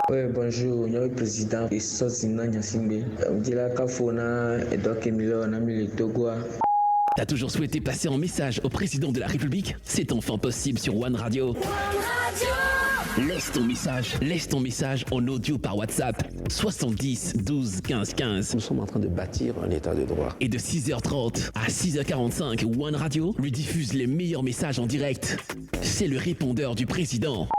Ouais, bonjour, je suis le président de Sosina Nyasimbe. Je suis là, Kafona, et donc Emilio, on a mis le Togo. T'as toujours souhaité passer un message au président de la République? C'est enfin possible sur One Radio. Laisse ton message en audio par WhatsApp 70 12 15 15. Nous sommes en train de bâtir un état de droit. Et de 6h30 à 6h45, One Radio lui diffuse les meilleurs messages en direct. C'est le répondeur du président.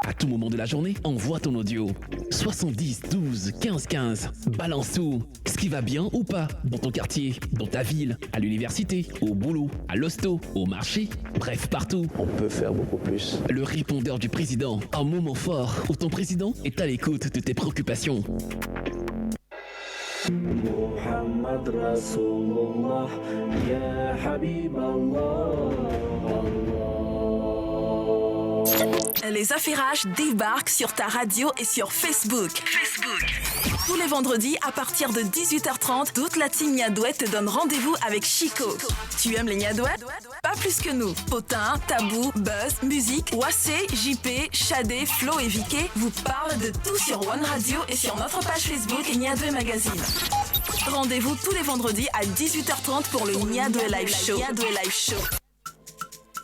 À tout moment de la journée, envoie ton audio 70 12 15 15. Balance tout, ce qui va bien ou pas dans ton quartier, dans ta ville, à l'université, au boulot, à l'hosto, au marché, bref partout. On peut faire beaucoup plus. Le répondeur du président, un moment fort où ton président est à l'écoute de tes préoccupations. Muhammad Rasulullah, ya Habiballah. Les Affairages débarquent sur ta radio et sur Facebook. Tous les vendredis, à partir de 18h30, toute la team Niadouet te donne rendez-vous avec Chico. Tu aimes les Niadouet? Pas plus que nous. Potin, Tabou, Buzz, Musique, Wassé, JP, Shadé, Flo et Vicky vous parlent de tout sur One Radio et sur notre page Facebook Niadouet Magazine. Rendez-vous tous les vendredis à 18h30 pour le Niadouet Live Show.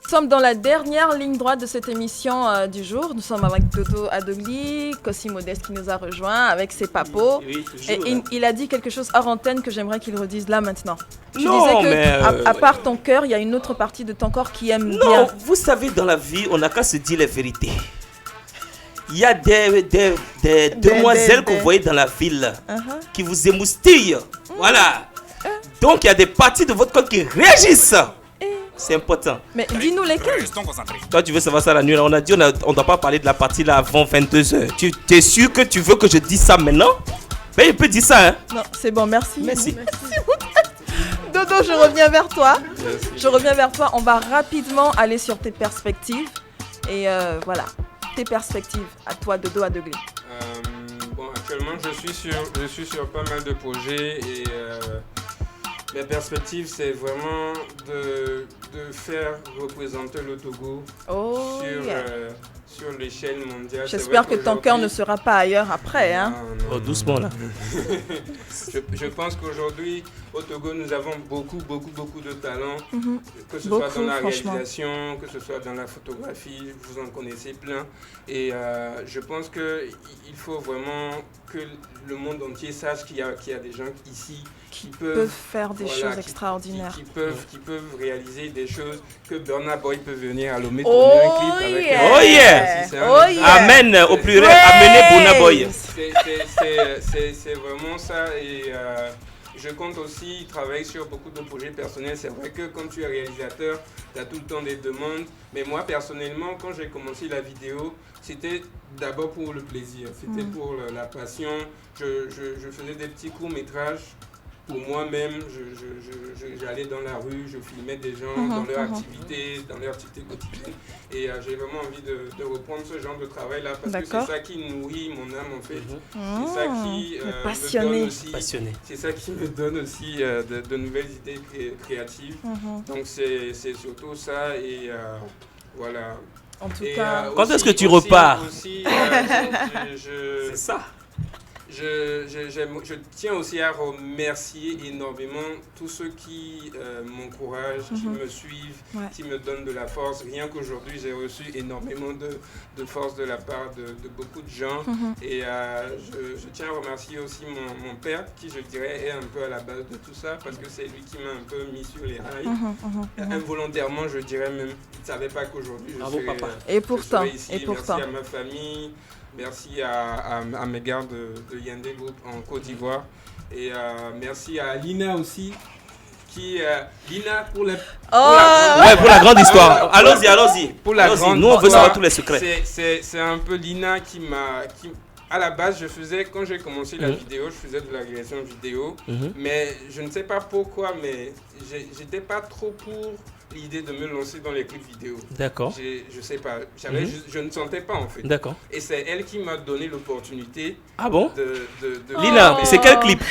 Nous sommes dans la dernière ligne droite de cette émission du jour. Nous sommes avec Dodo Adogli, Kossi Modeste qui nous a rejoint avec ses papos. Oui, et il a dit quelque chose hors antenne que j'aimerais qu'il redise là maintenant. Tu Non, disais que mais à part ton cœur, il y a une autre partie de ton corps qui aime bien. Non, vous savez, dans la vie, on n'a qu'à se dire les vérités. Il y a des demoiselles que vous voyez dans la ville qui vous émoustillent. Voilà. Donc, il y a des parties de votre corps qui réagissent. C'est important. Mais dis-nous lesquels. Toi, tu veux savoir ça la nuit, là, on a dit on ne doit pas parler de la partie là avant 22h. Tu es sûr que tu veux que je dise ça maintenant? Mais il peut dire ça, hein? Non, c'est bon, merci. Merci. Merci. Dodo, je reviens vers toi. Merci. Je reviens vers toi. On va rapidement aller sur tes perspectives. Et voilà, tes perspectives. À toi, Dodo Adeglé. Bon, actuellement, je suis sur pas mal de projets et mes perspectives, c'est vraiment de faire représenter le Togo sur l'échelle mondiale. J'espère que ton cœur ne sera pas ailleurs après. Hein. Oh, doucement là. Je pense qu'aujourd'hui, au Togo, nous avons beaucoup de talents, que ce Beaucoup, soit dans la franchement. réalisation, que ce soit dans la photographie, vous en connaissez plein. Et je pense qu'il faut vraiment que le monde entier sache qu'il y a des gens ici qui peuvent faire des choses extraordinaires. Qui peuvent réaliser des choses, que Burna Boy peut venir à Lomé tourner un clip avec Oh yeah! Amen au pluriel, amenez Burna Boy. C'est vraiment ça et je compte aussi travailler sur beaucoup de projets personnels. C'est vrai que quand tu es réalisateur, tu as tout le temps des demandes. Mais moi, personnellement, quand j'ai commencé la vidéo, c'était d'abord pour le plaisir. C'était pour la passion. Je faisais des petits courts-métrages pour moi-même. J'allais dans la rue, je filmais des gens dans leur activité quotidienne. Et j'ai vraiment envie de reprendre ce genre de travail-là parce que c'est ça qui nourrit mon âme en fait. C'est ça qui me donne aussi. Passionné. C'est ça qui me donne aussi de nouvelles idées créatives. Donc c'est surtout ça et voilà. En tout cas, quand est-ce que tu repars? C'est ça. Je tiens aussi à remercier énormément tous ceux qui m'encouragent, qui me suivent, qui me donnent de la force. Rien qu'aujourd'hui, j'ai reçu énormément de force de la part de beaucoup de gens. Et je tiens à remercier aussi mon père, qui je dirais est un peu à la base de tout ça, parce que c'est lui qui m'a un peu mis sur les rails. Involontairement, je dirais même. Il ne savait pas qu'aujourd'hui je serais, et pourtant, ici. Merci à ma famille. Merci à mes gars de Yandé Group en Côte d'Ivoire. Et merci à Lina aussi. Lina pour la grande histoire. Allons-y. Pour la grande nous, on veut savoir tous les secrets. C'est un peu Lina qui à la base, quand j'ai commencé la vidéo, je faisais de la réalisation vidéo. Mais je ne sais pas pourquoi, mais j'étais pas trop pour l'idée de me lancer dans les clips vidéo. D'accord. Je sais pas, je ne sentais pas en fait. D'accord. Et c'est elle qui m'a donné l'opportunité. Ah bon? de Lina, c'est quel clip?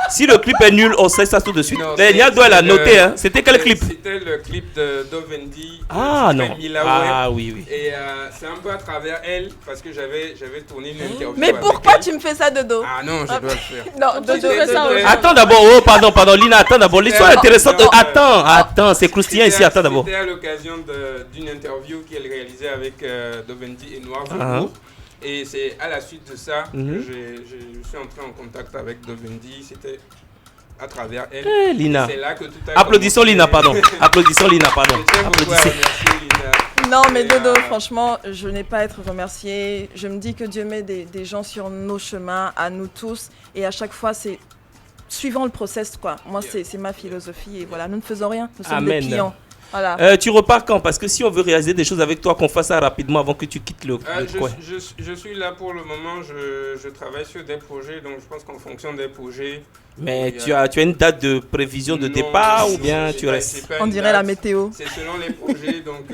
Si le clip est nul, on sait ça tout de suite. Nia doit la noter. Hein. C'était quel clip? C'était le clip de Dovendi. Ah non. Ah oui. Et c'est un peu à travers elle, parce que j'avais tourné une interview. Mais pourquoi tu me fais ça, Dodo? Ah non, je dois le faire. Non, Dodo, fais ça aussi. Attends d'abord, pardon, Lina, attends d'abord. L'histoire est intéressante. Attends, c'est croustillant ici, attends d'abord. C'était à l'occasion d'une interview qu'elle réalisait avec Dovendi et Noir Jour. Et c'est à la suite de ça que je suis entré en contact avec Dovendi. C'était à travers elle. Lina. C'est là que tout a Applaudissons commencé. Lina, pardon. Applaudissons Lina, pardon. Applaudissez. Merci Lina. Non, mais Dodo, franchement, je n'ai pas à être remercié. Je me dis que Dieu met des gens sur nos chemins, à nous tous. Et à chaque fois, c'est suivant le process, quoi. Moi, c'est ma philosophie. Et voilà, nous ne faisons rien. Nous sommes des clients. Voilà. Tu repars quand? Parce que si on veut réaliser des choses avec toi, qu'on fasse ça rapidement avant que tu quittes le coin. Je suis là pour le moment, je travaille sur des projets, donc je pense qu'en fonction des projets... Mais tu as une date de prévision de départ ou bien tu restes? On dirait la météo. C'est selon les projets, donc...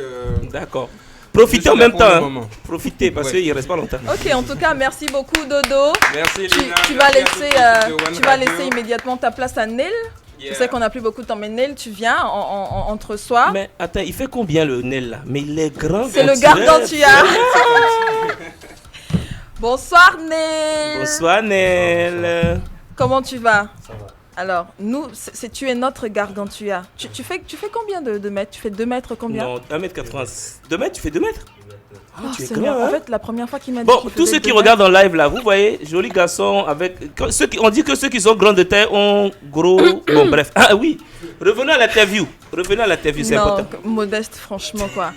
D'accord. Profitez en même temps. Profitez parce qu'il ne reste pas longtemps. Ok, en tout cas, merci beaucoup Dodo. Merci Lina. Tu vas laisser immédiatement ta place à Nel. Je sais qu'on n'a plus beaucoup de temps, mais Nel, tu viens entre soi. Mais attends, il fait combien le Nel là? Mais il est grand. C'est le Gargantua. Bonsoir Nel. Bonsoir Nel. Comment tu vas? Ça va. Alors, tu es notre Gargantua. Tu fais combien de mètres? Tu fais 2 mètres combien? Non, 1m80. 2 mètres, tu fais 2 mètres? Tu es grand, en fait, la première fois qu'il m'a dit. Bon, tous ceux qui regardent en live là, vous voyez, joli garçon avec. On dit que ceux qui sont grands de taille ont gros. Bon, bref. Ah oui, revenons à l'interview. C'est important. Modeste, franchement, quoi.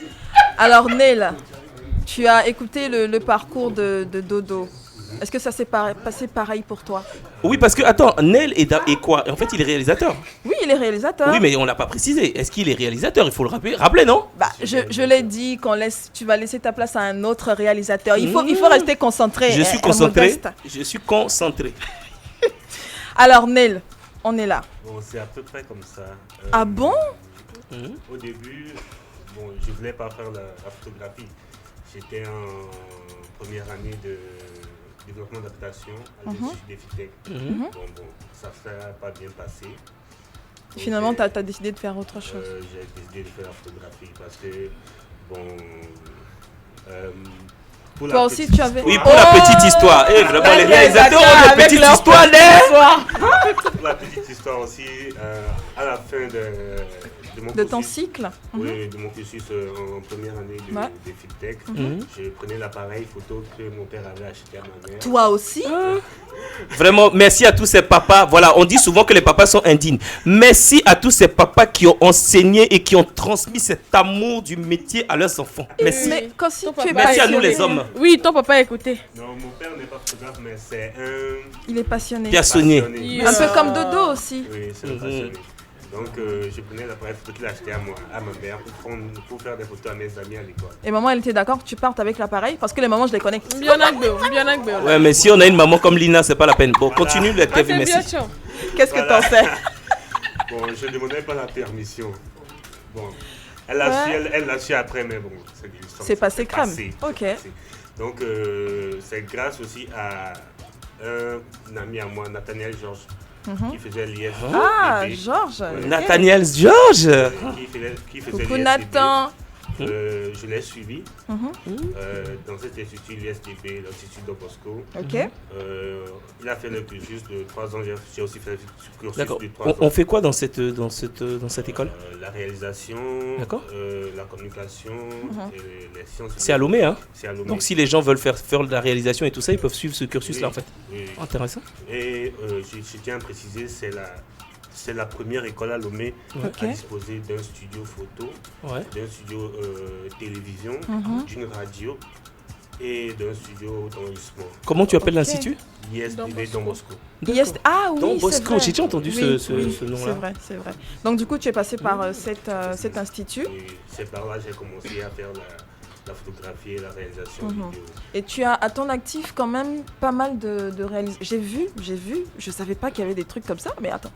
Alors, Nel, tu as écouté le parcours de Dodo. Est-ce que ça s'est passé pareil pour toi? Oui, parce que, attends, Nel est quoi? En fait, il est réalisateur. Oui, il est réalisateur. Oui, mais on l'a pas précisé. Est-ce qu'il est réalisateur? Il faut le rappeler, non? Bah, je l'ai dit, tu vas laisser ta place à un autre réalisateur. Il faut rester concentré. Je suis concentré. Je suis concentré. Alors, Nel, on est là. Bon, c'est à peu près comme ça. Ah bon? Au début, bon, je voulais pas faire la photographie. J'étais en première année de développement d'adaptation à l'Institut des FITEC. Bon, ça ne s'est pas bien passé. Donc, finalement, tu as décidé de faire autre chose. J'ai décidé de faire la photographie parce que, bon... toi aussi, tu avais... Oui, pour la petite histoire. Et vraiment, les réalisateurs ont des petites histoires, Pour la petite histoire aussi, à la fin de mon cursus, ton cycle. Oui, de mon cursus en première année de FITEC, je prenais l'appareil photo que mon père avait acheté à ma mère. Toi aussi? Vraiment, merci à tous ces papas. Voilà, on dit souvent que les papas sont indignes. Merci à tous ces papas qui ont enseigné et qui ont transmis cet amour du métier à leurs enfants. Merci. Mais quand si tu es merci à nous les hommes. Oui, ton papa a écouté. Non, mon père n'est pas photographe, mais c'est un... Il est passionné. Passionné. Un peu comme Dodo aussi. Oui, c'est un passionné. Donc, je prenais l'appareil photo qu'il a acheté à ma mère pour faire des photos à mes amis à l'école. Et maman, elle était d'accord que tu partes avec l'appareil parce que les mamans, je les connais. Bien agbe. Ouais, mais si on a une maman comme Lina, c'est pas la peine. Bon, continue le Kevin, merci. Qu'est-ce que t'en sais? Bon, je ne demandais pas la permission. Bon, elle l'a su après, mais bon, c'est passé crème. Ok. Donc, c'est grâce aussi à un ami à moi, Nathaniel Georges. Qui faisait l'ISB. Ah, Georges. Nathaniel Georges. Qui faisait coucou Nathan. Je l'ai suivi dans cet institut, l'ISDB, l'Institut Don Bosco. Ok. Il a fait le cursus de 3 ans. J'ai aussi fait le cursus de 3 ans. On fait quoi dans cette école? La réalisation, la communication, et les sciences. C'est à Lomé, hein? C'est à Lomé. Donc si les gens veulent faire de la réalisation et tout ça, ils peuvent suivre ce cursus-là, en fait. Oui. Intéressant. Et je tiens à préciser, c'est la première école à Lomé à disposer d'un studio photo, d'un studio télévision, d'une radio et d'un studio d'enregistrement. Comment tu appelles l'institut? ISDB Don Bosco. Ah oui, Don Bosco, c'est vrai. j'ai déjà entendu ce nom-là. C'est vrai. Donc du coup, tu es passé par cet institut. Et c'est par là que j'ai commencé à faire la photographie et la réalisation vidéo. Et tu as à ton actif quand même pas mal de réalisations. J'ai vu, je savais pas qu'il y avait des trucs comme ça, mais attends.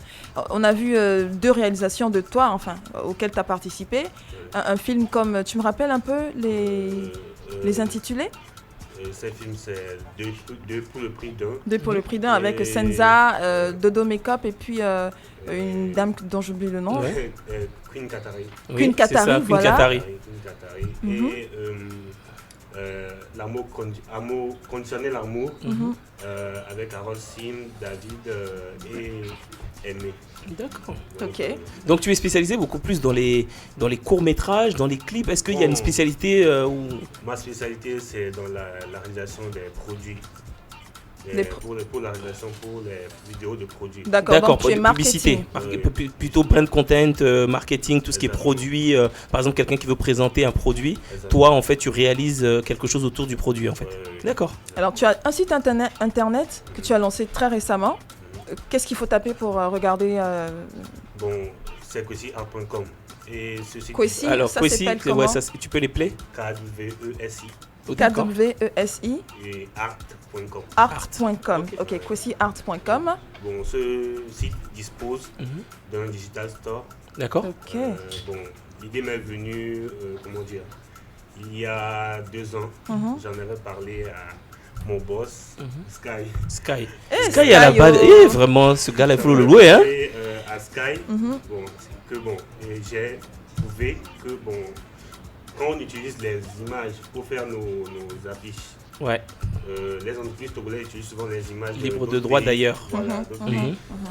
On a vu 2 réalisations de toi, enfin, auxquelles tu as participé. Un film comme, tu me rappelles un peu les intitulés? Ces films, c'est 2 pour le prix d'un. 2 pour le prix d'un avec Senza, Dodo Makeup et puis une dame dont j'oublie le nom. Queen Katari. Queen Katari, voilà. Queen Katari. Et l'amour conditionnel l'amour avec Harold Sim, David et Aimé. D'accord. Ok. Donc tu es spécialisé beaucoup plus dans les courts-métrages, dans les clips. Est-ce qu'il y a une spécialité Ma spécialité, c'est dans la réalisation des produits. Pour la réalisation, pour les vidéos de produits. D'accord, pour la publicité. Plutôt brand content, marketing, tout ce qui est produit. Par exemple, quelqu'un qui veut présenter un produit. Toi, en fait, tu réalises quelque chose autour du produit, en fait. D'accord. Alors, tu as un site internet que tu as lancé très récemment. Qu'est-ce qu'il faut taper pour regarder Bon, c'est kwesiart.com. Et ce site... Kwesi, alors, ça Kwesi, s'appelle comment? tu peux les player? KWESI. KWESI. Et art.com. Art.com. Ok, kwesiart.com. Bon, ce site dispose d'un digital store. D'accord. Ok. Bon, l'idée m'est venue, comment dire, il y a 2 ans. J'en avais parlé à mon boss, Sky. Sky à la base. Vraiment, ce gars-là, il faut le louer, hein. Et à Sky, j'ai trouvé que quand on utilise les images pour faire nos affiches, les entreprises togolaises utilisent souvent les images libres de droit d'ailleurs. Voilà,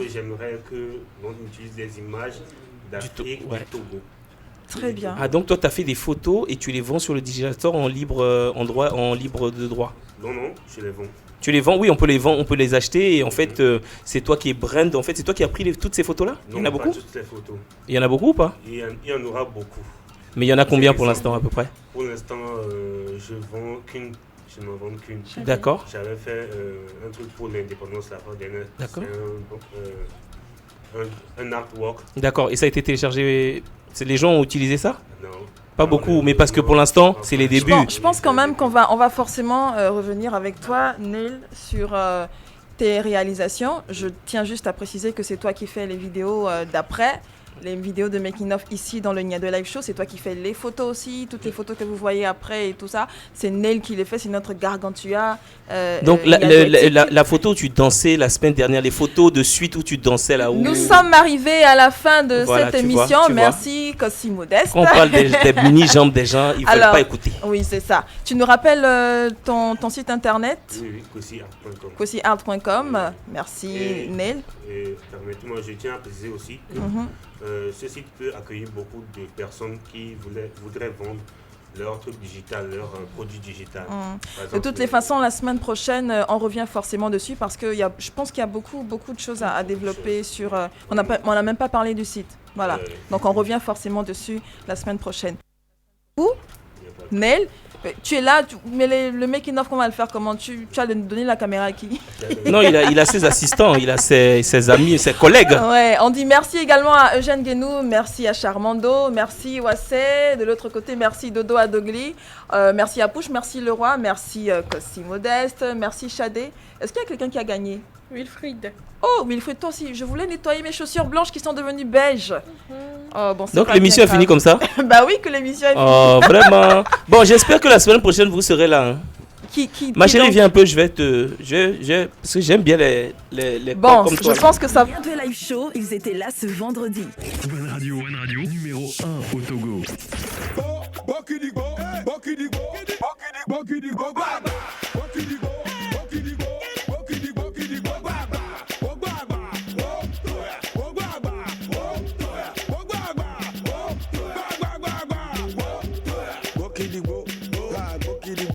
j'aimerais qu'on utilise les images d'Afrique du Togo. Très bien. Ah, donc toi, tu as fait des photos et tu les vends sur le Digital Store en libre de droit? Non, je les vends. Tu les vends? Oui, on peut les vendre, on peut les acheter et en fait, c'est toi qui es brand. En fait, c'est toi qui as pris toutes ces photos-là? Il y en a beaucoup? Pas toutes les photos. Il y en a beaucoup ou pas? Il y en aura beaucoup. Mais il y en a combien pour l'instant à peu près? Pour l'instant, je vends qu'une. Je n'en vends qu'une. D'accord. J'avais fait un truc pour l'indépendance la fois dernière. D'accord. Un artwork. D'accord. Et ça a été téléchargé? Les gens ont utilisé ça? Non. Pas beaucoup, mais parce que pour l'instant, c'est les débuts. Je pense quand même qu'on va forcément revenir avec toi, Neil, sur tes réalisations. Je tiens juste à préciser que c'est toi qui fais les vidéos d'après. Les vidéos de making of ici dans le Nia 2 Live Show, c'est toi qui fais les photos aussi, toutes les photos que vous voyez après et tout ça. C'est Neil qui les fait, c'est notre Gargantua. Donc la photo où tu dansais la semaine dernière, les photos de suite où tu dansais là où... Nous sommes arrivés à la fin de cette émission. Merci Cossi Modeste. Quand on parle des mini-jambes des gens, ils ne veulent pas écouter. Oui, c'est ça. Tu nous rappelles ton site internet? Oui, cossiart.com. Cossiart.com. Merci Neil. Et permettez-moi, je tiens à préciser aussi que ce site peut accueillir beaucoup de personnes qui voudraient vendre leur truc digital, leur produit digital. De toutes les façons, la semaine prochaine, on revient forcément dessus parce que je pense qu'il y a beaucoup de choses à développer sur... on n'a même pas parlé du site. Voilà. Donc on revient forcément dessus la semaine prochaine. Neil, tu es là, mais le making-of, qu'on va le faire comment? Tu as donné la caméra à qui? Non, il a ses assistants, il a ses amis, ses collègues. Ouais, on dit merci également à Eugène Guénou, merci à Charmando, merci Wassé, de l'autre côté, merci Dodo Adogli, merci à Pouche, merci Leroy, merci Cossi Modeste, merci Chadé. Est-ce qu'il y a quelqu'un qui a gagné? Wilfried. Oh, Wilfried, toi aussi. Je voulais nettoyer mes chaussures blanches qui sont devenues beiges. Oh, bon, donc l'émission est finie comme ça? Bah oui, que l'émission est finie. Oh, vraiment. Bon, j'espère que la semaine prochaine, vous serez là. Hein. Ma chérie, viens un peu, parce que j'aime bien les bon, comme toi. Je pense que ça... De Live Show, ils étaient là ce vendredi. One Radio, numéro 1 au Togo.